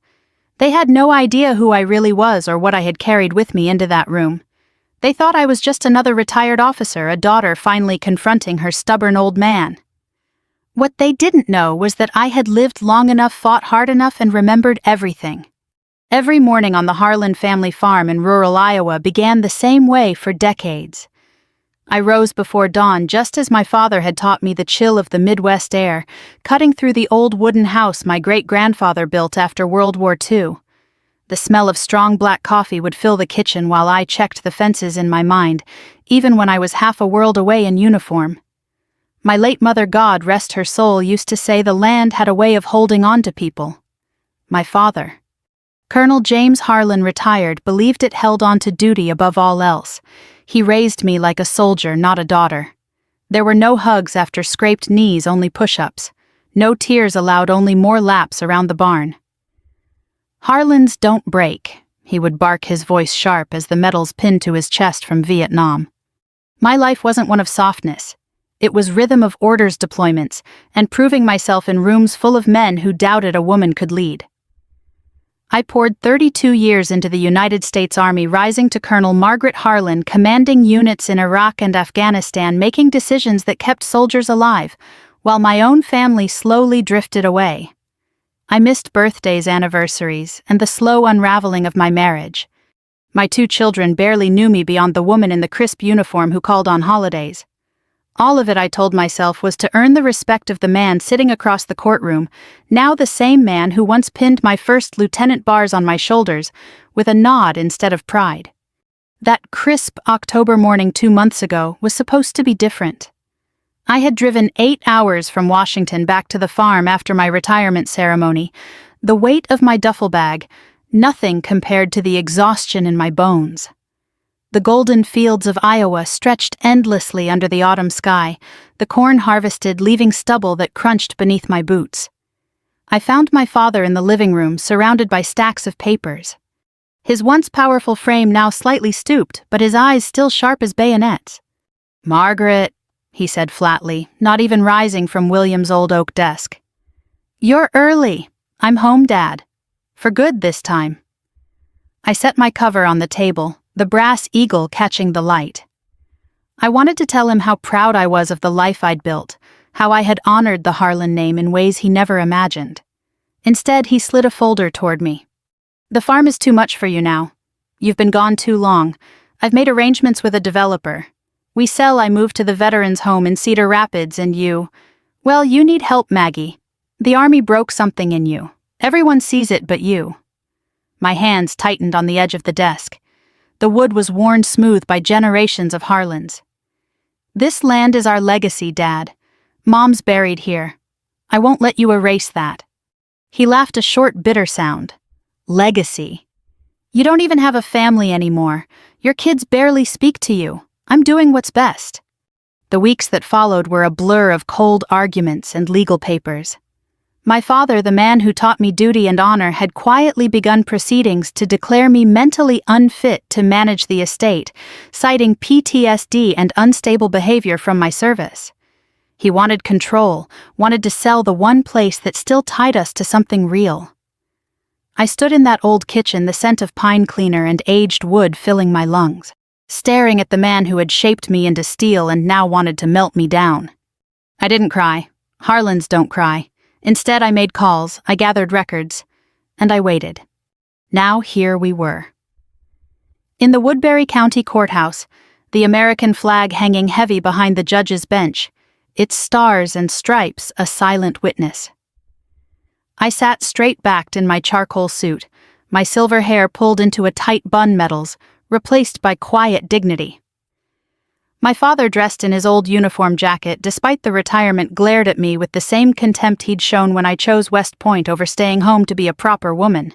They had no idea who I really was or what I had carried with me into that room. They thought I was just another retired officer, a daughter finally confronting her stubborn old man. What they didn't know was that I had lived long enough, fought hard enough, and remembered everything. Every morning on the Harlan family farm in rural Iowa began the same way for decades. I rose before dawn just as my father had taught me the chill of the Midwest air, cutting through the old wooden house my great-grandfather built after World War II. The smell of strong black coffee would fill the kitchen while I checked the fences in my mind, even when I was half a world away in uniform. My late mother, God rest her soul, used to say the land had a way of holding on to people. My father, Colonel James Harlan, retired, believed it held on to duty above all else. He raised me like a soldier, not a daughter. There were no hugs after scraped knees, only push-ups. No tears allowed, only more laps around the barn. Harlans don't break, he would bark, his voice sharp as the medals pinned to his chest from Vietnam. My life wasn't one of softness. It was rhythm of orders deployments and proving myself in rooms full of men who doubted a woman could lead. I poured 32 years into the United States Army, rising to Colonel Margaret Harlan, commanding units in Iraq and Afghanistan, making decisions that kept soldiers alive, while my own family slowly drifted away. I missed birthdays, anniversaries, and the slow unraveling of my marriage. My 2 children barely knew me beyond the woman in the crisp uniform who called on holidays. All of it, I told myself, was to earn the respect of the man sitting across the courtroom, now the same man who once pinned my first lieutenant bars on my shoulders, with a nod instead of pride. That crisp October morning 2 months ago was supposed to be different. I had driven 8 hours from Washington back to the farm after my retirement ceremony, the weight of my duffel bag, nothing compared to the exhaustion in my bones. The golden fields of Iowa stretched endlessly under the autumn sky, the corn harvested, leaving stubble that crunched beneath my boots. I found my father in the living room, surrounded by stacks of papers. His once powerful frame now slightly stooped, but his eyes still sharp as bayonets. "Margaret," he said flatly, not even rising from William's old oak desk. "You're early. I'm home, Dad. For good this time." I set my cover on the table, the brass eagle catching the light. I wanted to tell him how proud I was of the life I'd built, how I had honored the Harlan name in ways he never imagined. Instead, he slid a folder toward me. "The farm is too much for you now. You've been gone too long. I've made arrangements with a developer. We sell, I move to the veterans' home in Cedar Rapids, and you need help, Maggie. The Army broke something in you. Everyone sees it but you." My hands tightened on the edge of the desk. The wood was worn smooth by generations of Harlans. "This land is our legacy, Dad. Mom's buried here. I won't let you erase that." He laughed, a short, bitter sound. "Legacy? You don't even have a family anymore. Your kids barely speak to you. I'm doing what's best." The weeks that followed were a blur of cold arguments and legal papers. My father, the man who taught me duty and honor, had quietly begun proceedings to declare me mentally unfit to manage the estate, citing PTSD and unstable behavior from my service. He wanted control, wanted to sell the one place that still tied us to something real. I stood in that old kitchen, the scent of pine cleaner and aged wood filling my lungs, staring at the man who had shaped me into steel and now wanted to melt me down. I didn't cry. Harlans don't cry. Instead, I made calls, I gathered records, and I waited. Now here we were. In the Woodbury County Courthouse, the American flag hanging heavy behind the judge's bench, its stars and stripes a silent witness. I sat straight-backed in my charcoal suit, my silver hair pulled into a tight bun, medals replaced by quiet dignity. My father, dressed in his old uniform jacket, despite the retirement, glared at me with the same contempt he'd shown when I chose West Point over staying home to be a proper woman.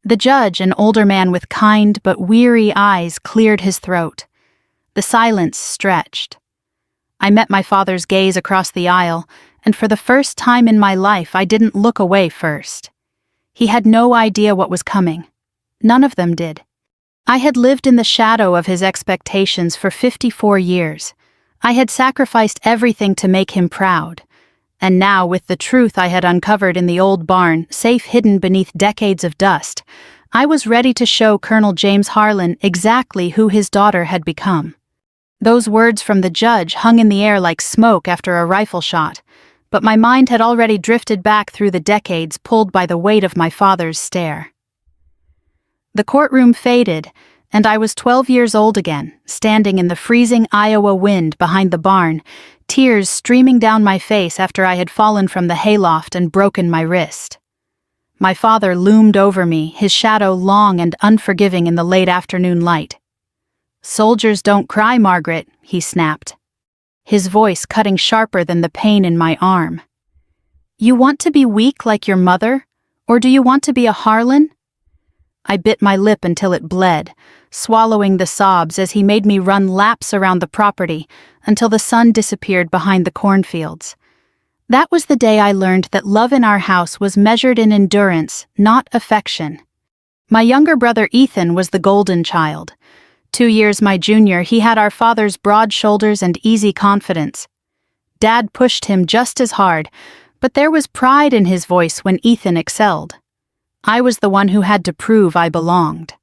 The judge, an older man with kind but weary eyes, cleared his throat. The silence stretched. I met my father's gaze across the aisle, and for the first time in my life, I didn't look away first. He had no idea what was coming. None of them did. I had lived in the shadow of his expectations for 54 years. I had sacrificed everything to make him proud. And now, with the truth I had uncovered in the old barn, safe hidden beneath decades of dust, I was ready to show Colonel James Harlan exactly who his daughter had become. Those words from the judge hung in the air like smoke after a rifle shot, but my mind had already drifted back through the decades, pulled by the weight of my father's stare. The courtroom faded, and I was 12 years old again, standing in the freezing Iowa wind behind the barn, tears streaming down my face after I had fallen from the hayloft and broken my wrist. My father loomed over me, his shadow long and unforgiving in the late afternoon light. "Soldiers don't cry, Margaret," he snapped, his voice cutting sharper than the pain in my arm. "You want to be weak like your mother, or do you want to be a Harlan?" I bit my lip until it bled, swallowing the sobs as he made me run laps around the property until the sun disappeared behind the cornfields. That was the day I learned that love in our house was measured in endurance, not affection. My younger brother Ethan was the golden child. 2 years my junior, he had our father's broad shoulders and easy confidence. Dad pushed him just as hard, but there was pride in his voice when Ethan excelled. I was the one who had to prove I belonged.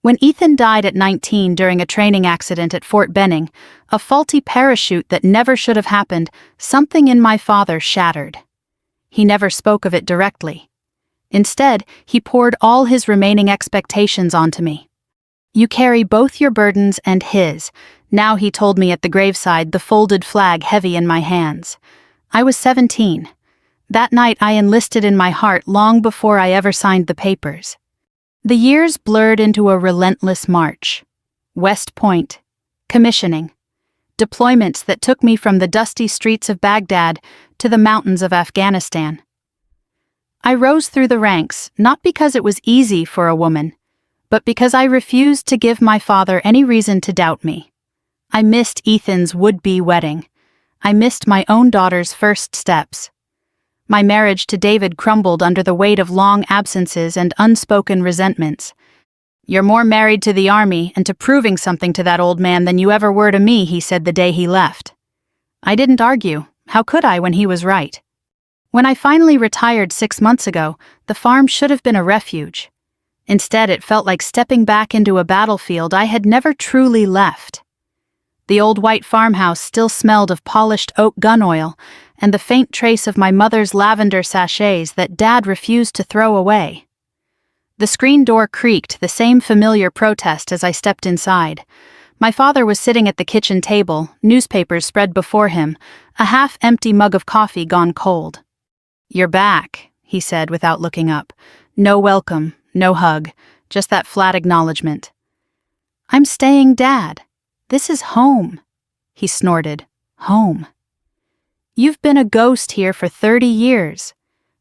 When Ethan died at 19 during a training accident at Fort Benning, a faulty parachute that never should have happened, something in my father shattered. He never spoke of it directly. Instead, he poured all his remaining expectations onto me. "You carry both your burdens and his," now he told me at the graveside, the folded flag heavy in my hands. I was 17. That night I enlisted in my heart long before I ever signed the papers. The years blurred into a relentless march. West Point, commissioning, deployments that took me from the dusty streets of Baghdad to the mountains of Afghanistan. I rose through the ranks, not because it was easy for a woman, but because I refused to give my father any reason to doubt me. I missed Ethan's would-be wedding. I missed my own daughter's first steps. My marriage to David crumbled under the weight of long absences and unspoken resentments. "You're more married to the army and to proving something to that old man than you ever were to me," he said the day he left. I didn't argue. How could I when he was right? When I finally retired 6 months ago, the farm should have been a refuge. Instead, it felt like stepping back into a battlefield I had never truly left. The old white farmhouse still smelled of polished oak gun oil and the faint trace of my mother's lavender sachets that Dad refused to throw away. The screen door creaked, the same familiar protest as I stepped inside. My father was sitting at the kitchen table, newspapers spread before him, a half-empty mug of coffee gone cold. "You're back," he said without looking up. No welcome, no hug, just that flat acknowledgement. "I'm staying, Dad. This is home," he snorted. "Home. You've been a ghost here for 30 years.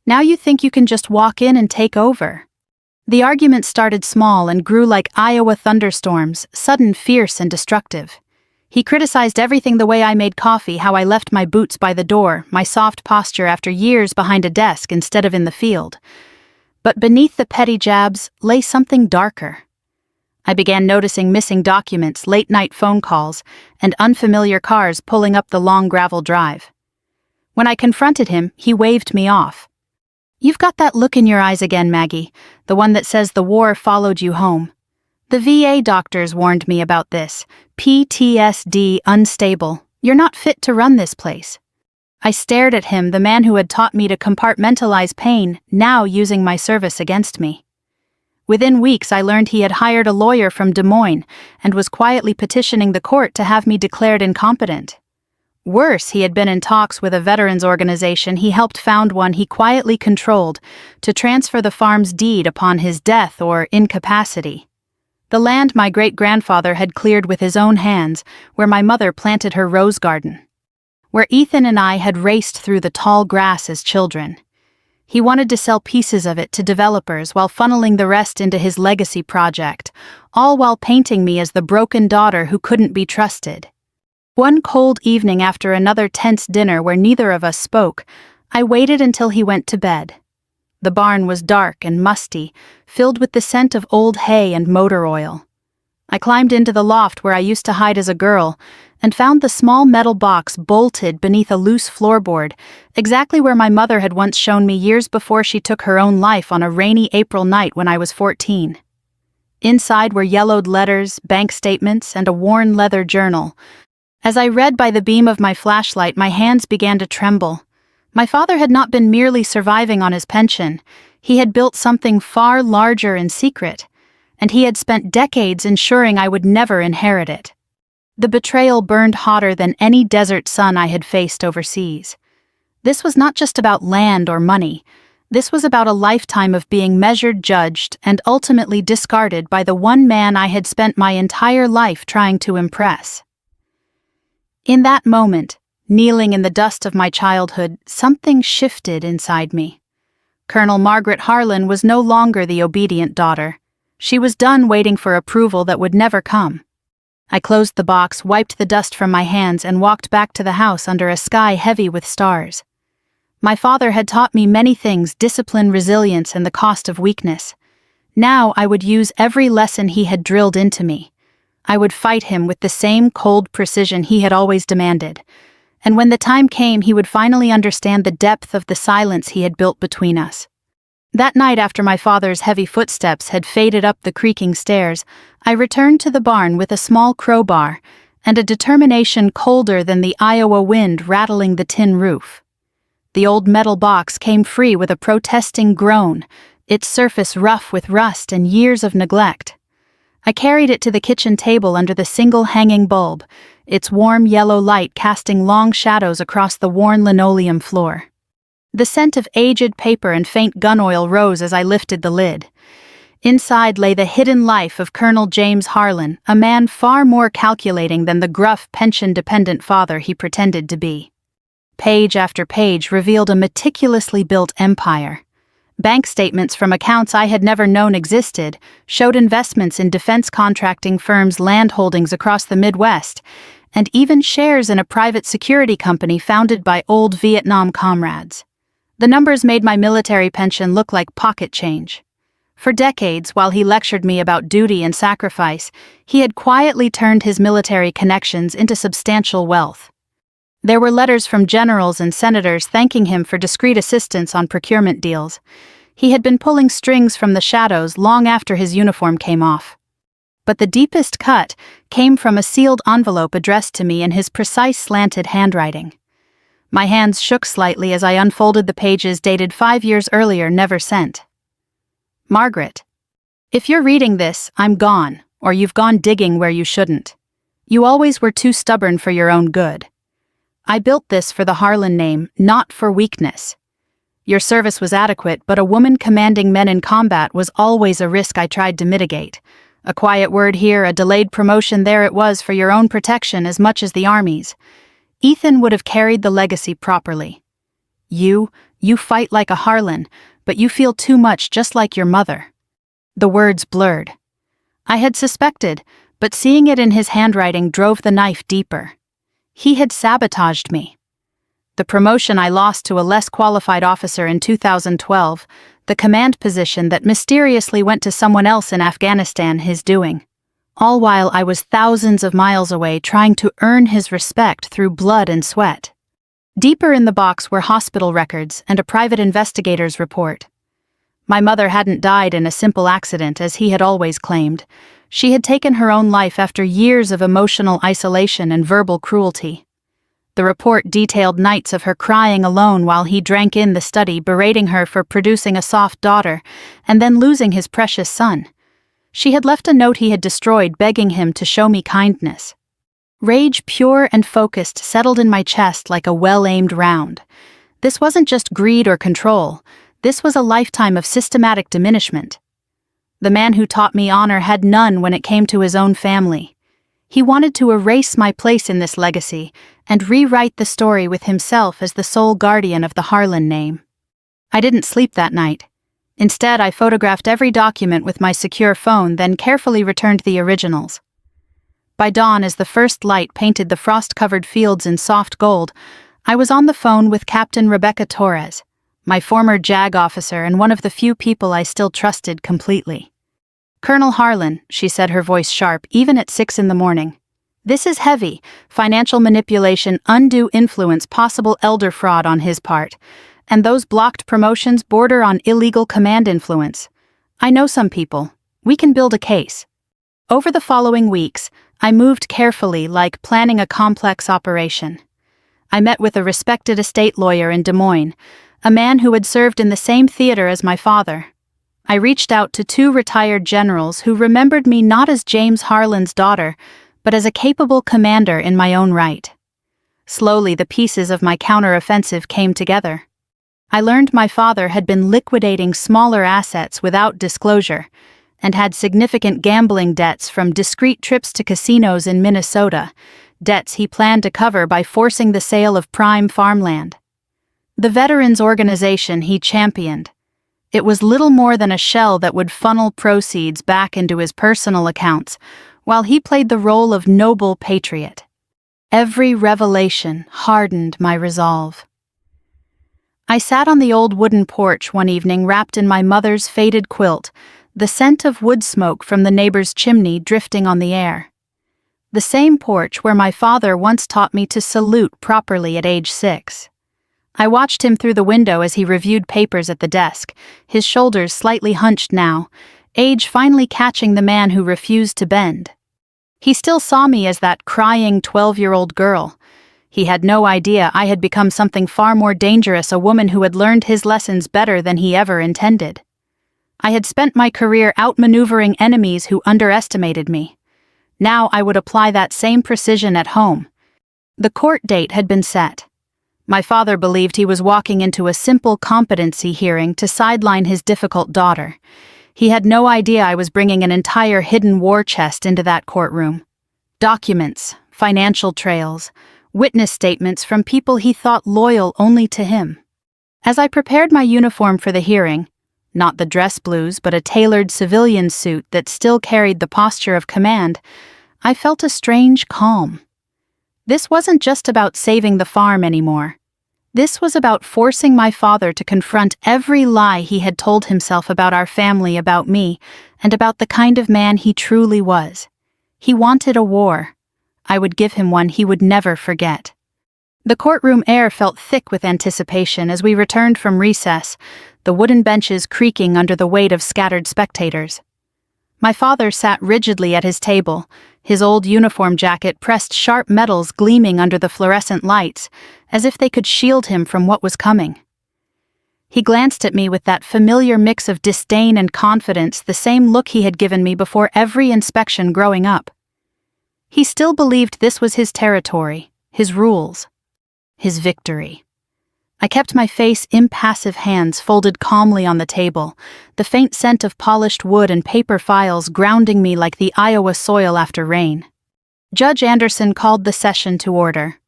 Now you think you can just walk in and take over." The argument started small and grew like Iowa thunderstorms, sudden, fierce, and destructive. He criticized everything: the way I made coffee, how I left my boots by the door, my soft posture after years behind a desk instead of in the field. But beneath the petty jabs lay something darker. I began noticing missing documents, late-night phone calls, and unfamiliar cars pulling up the long gravel drive. When I confronted him, he waved me off. "You've got that look in your eyes again, Maggie, the one that says the war followed you home. The VA doctors warned me about this. PTSD, unstable. You're not fit to run this place." I stared at him, the man who had taught me to compartmentalize pain, now using my service against me. Within weeks, I learned he had hired a lawyer from Des Moines and was quietly petitioning the court to have me declared incompetent. Worse, he had been in talks with a veterans organization he helped found, one he quietly controlled, to transfer the farm's deed upon his death or incapacity. The land my great-grandfather had cleared with his own hands, where my mother planted her rose garden. Where Ethan and I had raced through the tall grass as children. He wanted to sell pieces of it to developers while funneling the rest into his legacy project, all while painting me as the broken daughter who couldn't be trusted. One cold evening after another tense dinner where neither of us spoke, I waited until he went to bed. The barn was dark and musty, filled with the scent of old hay and motor oil. I climbed into the loft where I used to hide as a girl and found the small metal box bolted beneath a loose floorboard, exactly where my mother had once shown me years before she took her own life on a rainy April night when I was 14. Inside were yellowed letters, bank statements, and a worn leather journal. As I read by the beam of my flashlight, my hands began to tremble. My father had not been merely surviving on his pension. He had built something far larger in secret, and he had spent decades ensuring I would never inherit it. The betrayal burned hotter than any desert sun I had faced overseas. This was not just about land or money. This was about a lifetime of being measured, judged, and ultimately discarded by the one man I had spent my entire life trying to impress. In that moment, kneeling in the dust of my childhood, something shifted inside me. Colonel Margaret Harlan was no longer the obedient daughter. She was done waiting for approval that would never come. I closed the box, wiped the dust from my hands, and walked back to the house under a sky heavy with stars. My father had taught me many things: discipline, resilience, and the cost of weakness. Now I would use every lesson he had drilled into me. I would fight him with the same cold precision he had always demanded. And when the time came, he would finally understand the depth of the silence he had built between us. That night, after my father's heavy footsteps had faded up the creaking stairs, I returned to the barn with a small crowbar and a determination colder than the Iowa wind rattling the tin roof. The old metal box came free with a protesting groan, its surface rough with rust and years of neglect. I carried it to the kitchen table under the single hanging bulb, its warm yellow light casting long shadows across the worn linoleum floor. The scent of aged paper and faint gun oil rose as I lifted the lid. Inside lay the hidden life of Colonel James Harlan, a man far more calculating than the gruff, pension-dependent father he pretended to be. Page after page revealed a meticulously built empire. Bank statements from accounts I had never known existed showed investments in defense contracting firms' land holdings across the Midwest, and even shares in a private security company founded by old Vietnam comrades. The numbers made my military pension look like pocket change. For decades, while he lectured me about duty and sacrifice, he had quietly turned his military connections into substantial wealth. There were letters from generals and senators thanking him for discreet assistance on procurement deals. He had been pulling strings from the shadows long after his uniform came off. But the deepest cut came from a sealed envelope addressed to me in his precise slanted handwriting. My hands shook slightly as I unfolded the pages dated 5 years earlier, never sent. Margaret, if you're reading this, I'm gone, or you've gone digging where you shouldn't. You always were too stubborn for your own good. I built this for the Harlan name, not for weakness. Your service was adequate, but a woman commanding men in combat was always a risk I tried to mitigate. A quiet word here, a delayed promotion there, it was for your own protection as much as the Army's. Ethan would have carried the legacy properly. You fight like a Harlan, but you feel too much just like your mother. The words blurred. I had suspected, but seeing it in his handwriting drove the knife deeper. He had sabotaged me. The promotion I lost to a less qualified officer in 2012, the command position that mysteriously went to someone else in Afghanistan, his doing. All while I was thousands of miles away trying to earn his respect through blood and sweat. Deeper in the box were hospital records and a private investigator's report. My mother hadn't died in a simple accident, as he had always claimed. She had taken her own life after years of emotional isolation and verbal cruelty. The report detailed nights of her crying alone while he drank in the study, berating her for producing a soft daughter, and then losing his precious son. She had left a note he had destroyed begging him to show me kindness. Rage, pure and focused, settled in my chest like a well-aimed round. This wasn't just greed or control. This was a lifetime of systematic diminishment. The man who taught me honor had none when it came to his own family. He wanted to erase my place in this legacy and rewrite the story with himself as the sole guardian of the Harlan name. I didn't sleep that night. Instead, I photographed every document with my secure phone, then carefully returned the originals. By dawn, as the first light painted the frost-covered fields in soft gold, I was on the phone with Captain Rebecca Torres, my former JAG officer and one of the few people I still trusted completely. "Colonel Harlan," she said, her voice sharp, even at 6 a.m. "This is heavy: financial manipulation, undue influence, possible elder fraud on his part. And those blocked promotions border on illegal command influence. I know some people. We can build a case." Over the following weeks, I moved carefully, like planning a complex operation. I met with a respected estate lawyer in Des Moines, a man who had served in the same theater as my father. I reached out to 2 retired generals who remembered me not as James Harlan's daughter, but as a capable commander in my own right. Slowly, the pieces of my counteroffensive came together. I learned my father had been liquidating smaller assets without disclosure, and had significant gambling debts from discreet trips to casinos in Minnesota, debts he planned to cover by forcing the sale of prime farmland. The veterans organization he championed. It was little more than a shell that would funnel proceeds back into his personal accounts, while he played the role of noble patriot. Every revelation hardened my resolve. I sat on the old wooden porch one evening wrapped in my mother's faded quilt, the scent of wood smoke from the neighbor's chimney drifting on the air. The same porch where my father once taught me to salute properly at age 6. I watched him through the window as he reviewed papers at the desk, his shoulders slightly hunched now, age finally catching the man who refused to bend. He still saw me as that crying 12-year-old girl. He had no idea I had become something far more dangerous, a woman who had learned his lessons better than he ever intended. I had spent my career outmaneuvering enemies who underestimated me. Now I would apply that same precision at home. The court date had been set. My father believed he was walking into a simple competency hearing to sideline his difficult daughter. He had no idea I was bringing an entire hidden war chest into that courtroom. Documents, financial trails, witness statements from people he thought loyal only to him. As I prepared my uniform for the hearing, not the dress blues but a tailored civilian suit that still carried the posture of command, I felt a strange calm. This wasn't just about saving the farm anymore. This was about forcing my father to confront every lie he had told himself about our family, about me, and about the kind of man he truly was. He wanted a war. I would give him one he would never forget. The courtroom air felt thick with anticipation as we returned from recess, the wooden benches creaking under the weight of scattered spectators. My father sat rigidly at his table, his old uniform jacket pressed sharp metals gleaming under the fluorescent lights, as if they could shield him from what was coming. He glanced at me with that familiar mix of disdain and confidence, the same look he had given me before every inspection growing up. He still believed this was his territory, his rules, his victory. I kept my face, impassive hands folded calmly on the table, the faint scent of polished wood and paper files grounding me like the Iowa soil after rain. Judge Anderson called the session to order.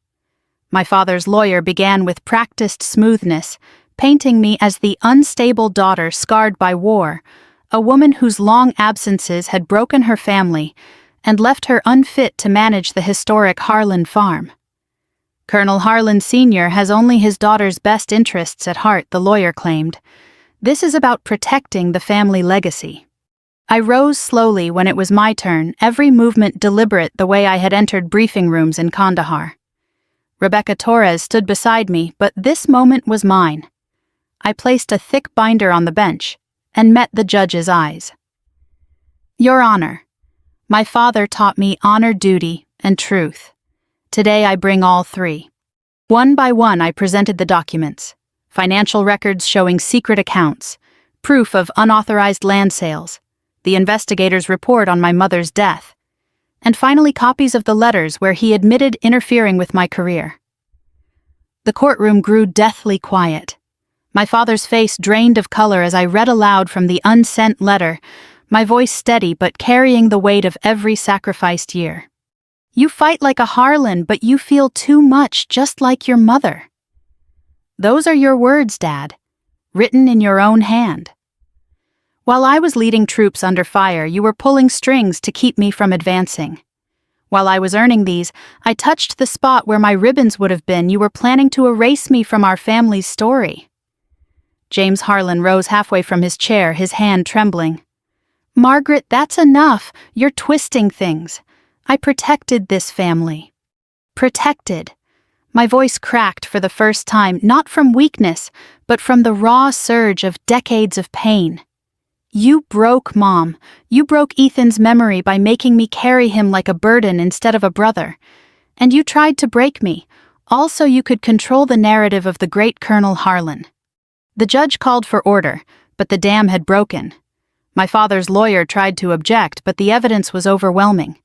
My father's lawyer began with practiced smoothness, painting me as the unstable daughter scarred by war, a woman whose long absences had broken her family and left her unfit to manage the historic Harlan farm. Colonel Harlan Sr. has only his daughter's best interests at heart, the lawyer claimed. This is about protecting the family legacy. I rose slowly when it was my turn, every movement deliberate, the way I had entered briefing rooms in Kandahar. Rebecca Torres stood beside me, but this moment was mine. I placed a thick binder on the bench and met the judge's eyes. Your Honor, my father taught me honor, duty, and truth. Today I bring all 3. One by one I presented the documents, financial records showing secret accounts, proof of unauthorized land sales, the investigator's report on my mother's death, and finally copies of the letters where he admitted interfering with my career. The courtroom grew deathly quiet. My father's face drained of color as I read aloud from the unsent letter, my voice steady but carrying the weight of every sacrificed year. You fight like a Harlan, but you feel too much, just like your mother. Those are your words, Dad, written in your own hand. While I was leading troops under fire, you were pulling strings to keep me from advancing. While I was earning these, I touched the spot where my ribbons would have been. You were planning to erase me from our family's story. James Harlan rose halfway from his chair, his hand trembling. Margaret, that's enough. You're twisting things. I protected this family. Protected. My voice cracked for the first time, not from weakness, but from the raw surge of decades of pain. You broke Mom. You broke Ethan's memory by making me carry him like a burden instead of a brother. And you tried to break me, all so you could control the narrative of the great Colonel Harlan. The judge called for order, but the dam had broken. My father's lawyer tried to object, but the evidence was overwhelming.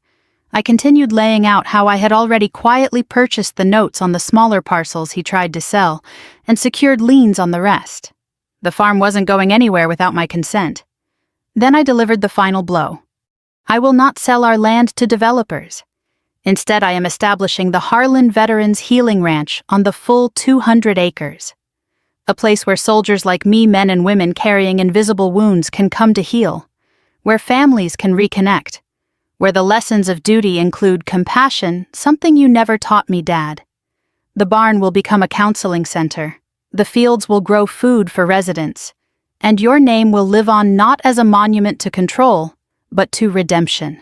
I continued laying out how I had already quietly purchased the notes on the smaller parcels he tried to sell, and secured liens on the rest. The farm wasn't going anywhere without my consent. Then I delivered the final blow. I will not sell our land to developers. Instead, I am establishing the Harlan Veterans Healing Ranch on the full 200 acres. A place where soldiers like me, men and women carrying invisible wounds, can come to heal. Where families can reconnect. Where the lessons of duty include compassion, something you never taught me, Dad. The barn will become a counseling center. The fields will grow food for residents. And your name will live on not as a monument to control, but to redemption.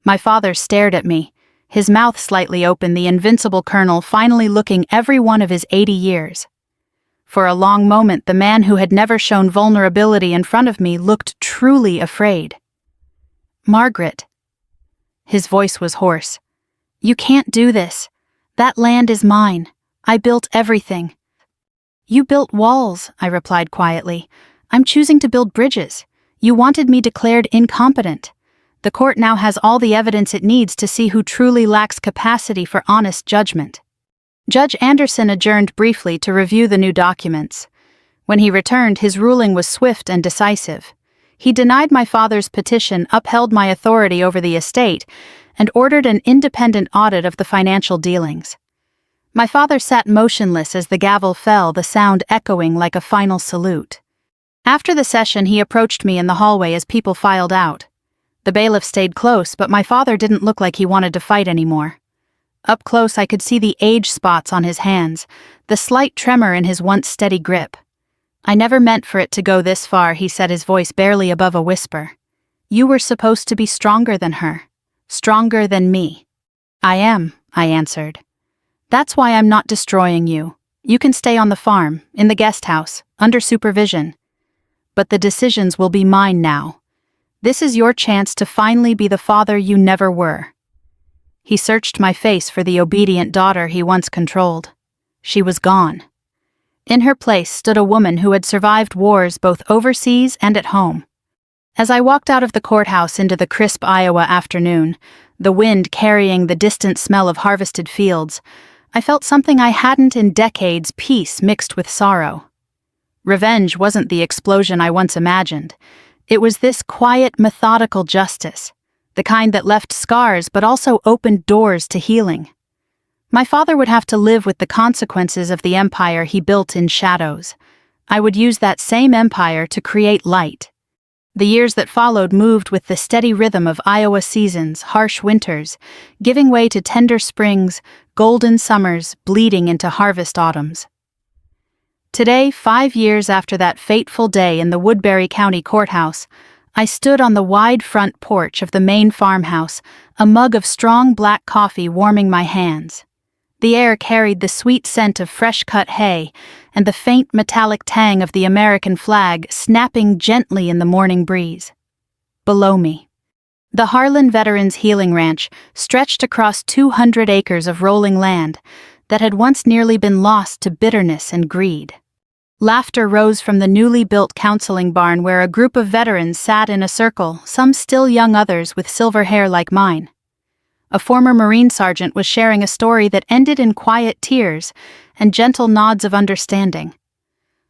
My father stared at me, his mouth slightly open, the invincible colonel finally looking every one of his 80 years. For a long moment, the man who had never shown vulnerability in front of me looked truly afraid. Margaret. His voice was hoarse. You can't do this. That land is mine. I built everything. You built walls, I replied quietly. I'm choosing to build bridges. You wanted me declared incompetent. The court now has all the evidence it needs to see who truly lacks capacity for honest judgment. Judge Anderson adjourned briefly to review the new documents. When he returned, his ruling was swift and decisive. He denied my father's petition, upheld my authority over the estate, and ordered an independent audit of the financial dealings. My father sat motionless as the gavel fell, the sound echoing like a final salute. After the session, he approached me in the hallway as people filed out. The bailiff stayed close, but my father didn't look like he wanted to fight anymore. Up close, I could see the age spots on his hands, the slight tremor in his once steady grip. I never meant for it to go this far, he said, his voice barely above a whisper. You were supposed to be stronger than her. Stronger than me. I am, I answered. That's why I'm not destroying you. You can stay on the farm, in the guest house, under supervision. But the decisions will be mine now. This is your chance to finally be the father you never were. He searched my face for the obedient daughter he once controlled. She was gone. In her place stood a woman who had survived wars both overseas and at home. As I walked out of the courthouse into the crisp Iowa afternoon, the wind carrying the distant smell of harvested fields, I felt something I hadn't in decades, peace mixed with sorrow. Revenge wasn't the explosion I once imagined. It was this quiet, methodical justice, the kind that left scars but also opened doors to healing. My father would have to live with the consequences of the empire he built in shadows. I would use that same empire to create light. The years that followed moved with the steady rhythm of Iowa seasons, harsh winters, giving way to tender springs, golden summers, bleeding into harvest autumns. Today, 5 years after that fateful day in the Woodbury County Courthouse, I stood on the wide front porch of the main farmhouse, a mug of strong black coffee warming my hands. The air carried the sweet scent of fresh-cut hay and the faint metallic tang of the American flag snapping gently in the morning breeze. Below me, the Harlan Veterans Healing Ranch stretched across 200 acres of rolling land that had once nearly been lost to bitterness and greed. Laughter rose from the newly built counseling barn where a group of veterans sat in a circle, some still young, others with silver hair like mine. A former Marine sergeant was sharing a story that ended in quiet tears and gentle nods of understanding.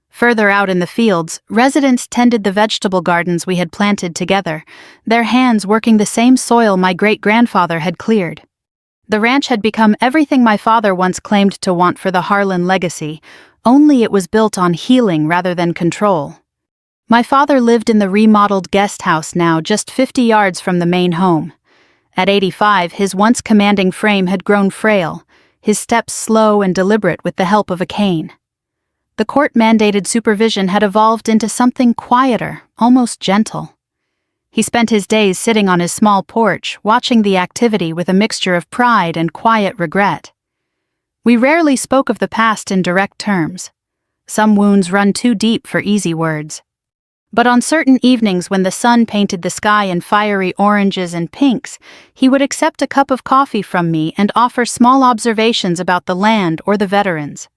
Further out in the fields, residents tended the vegetable gardens we had planted together, their hands working the same soil my great-grandfather had cleared. The ranch had become everything my father once claimed to want for the Harlan legacy, only it was built on healing rather than control. My father lived in the remodeled guest house now just 50 yards from the main home. At 85, his once commanding frame had grown frail, his steps slow and deliberate with the help of a cane. The court-mandated supervision had evolved into something quieter, almost gentle. He spent his days sitting on his small porch, watching the activity with a mixture of pride and quiet regret. We rarely spoke of the past in direct terms. Some wounds run too deep for easy words. But on certain evenings when the sun painted the sky in fiery oranges and pinks, he would accept a cup of coffee from me and offer small observations about the land or the veterans.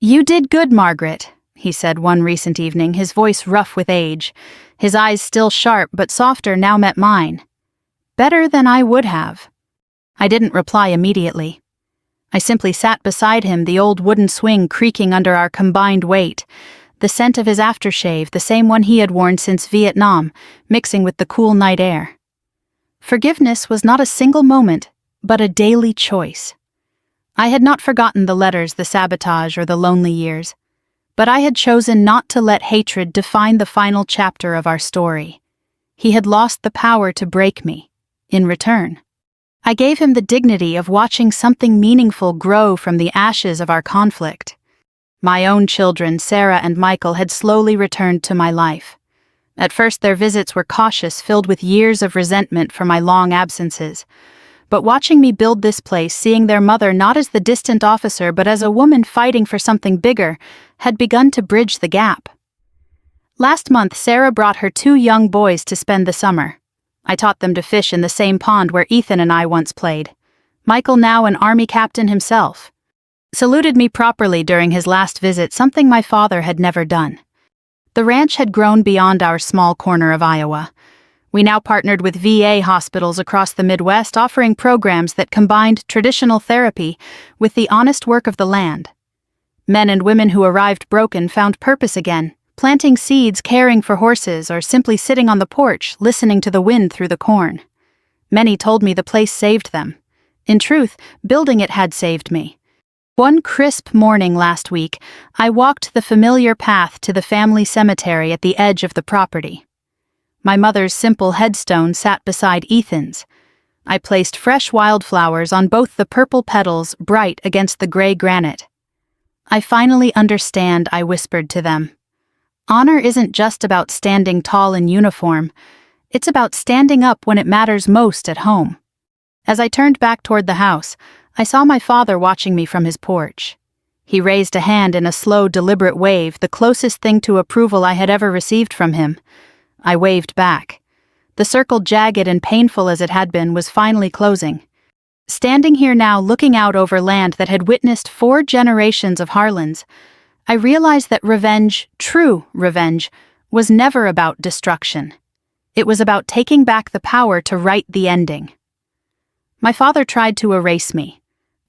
"You did good, Margaret," he said one recent evening, his voice rough with age. His eyes still sharp but softer now met mine. Better than I would have. I didn't reply immediately. I simply sat beside him, the old wooden swing creaking under our combined weight, the scent of his aftershave, the same one he had worn since Vietnam, mixing with the cool night air. Forgiveness was not a single moment, but a daily choice. I had not forgotten the letters, the sabotage, or the lonely years, but I had chosen not to let hatred define the final chapter of our story. He had lost the power to break me. In return, I gave him the dignity of watching something meaningful grow from the ashes of our conflict. My own children, Sarah and Michael, had slowly returned to my life. At first their visits were cautious, filled with years of resentment for my long absences. But watching me build this place, seeing their mother not as the distant officer but as a woman fighting for something bigger, had begun to bridge the gap. Last month, Sarah brought her 2 young boys to spend the summer. I taught them to fish in the same pond where Ethan and I once played. Michael, now an Army captain himself, saluted me properly during his last visit, something my father had never done. The ranch had grown beyond our small corner of Iowa. We now partnered with VA hospitals across the Midwest, offering programs that combined traditional therapy with the honest work of the land. Men and women who arrived broken found purpose again, planting seeds, caring for horses, or simply sitting on the porch, listening to the wind through the corn. Many told me the place saved them. In truth, building it had saved me. One crisp morning last week, I walked the familiar path to the family cemetery at the edge of the property. My mother's simple headstone sat beside Ethan's. I placed fresh wildflowers on both the purple petals, bright against the gray granite. "I finally understand," I whispered to them. "Honor isn't just about standing tall in uniform. It's about standing up when it matters most at home." As I turned back toward the house, I saw my father watching me from his porch. He raised a hand in a slow, deliberate wave, the closest thing to approval I had ever received from him. I waved back. The circle, jagged and painful as it had been, was finally closing. Standing here now, looking out over land that had witnessed 4 generations of Harlans, I realized that revenge, true revenge, was never about destruction. It was about taking back the power to write the ending. My father tried to erase me.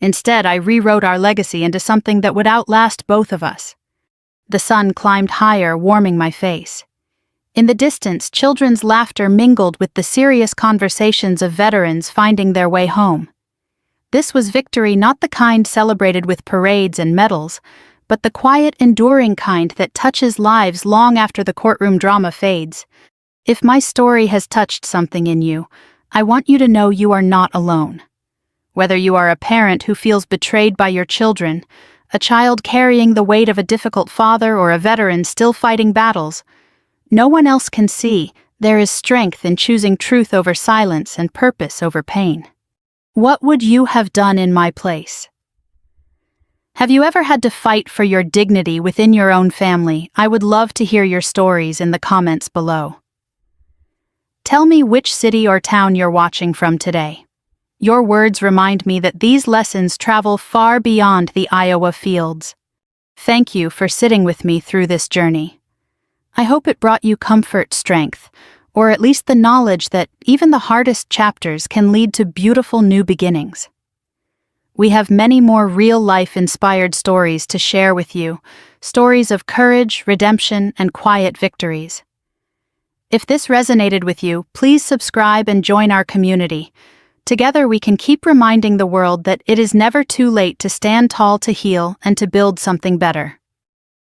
Instead, I rewrote our legacy into something that would outlast both of us. The sun climbed higher, warming my face. In the distance, children's laughter mingled with the serious conversations of veterans finding their way home. This was victory, not the kind celebrated with parades and medals, but the quiet, enduring kind that touches lives long after the courtroom drama fades. If my story has touched something in you, I want you to know you are not alone. Whether you are a parent who feels betrayed by your children, a child carrying the weight of a difficult father, or a veteran still fighting battles, no one else can see there is strength in choosing truth over silence and purpose over pain. What would you have done in my place? Have you ever had to fight for your dignity within your own family? I would love to hear your stories in the comments below. Tell me which city or town you're watching from today. Your words remind me that these lessons travel far beyond the Iowa fields. Thank you for sitting with me through this journey. I hope it brought you comfort, strength, or at least the knowledge that even the hardest chapters can lead to beautiful new beginnings. We have many more real-life inspired stories to share with you, stories of courage, redemption, and quiet victories. If this resonated with you, please subscribe and join our community. Together we can keep reminding the world that it is never too late to stand tall, to heal, and to build something better.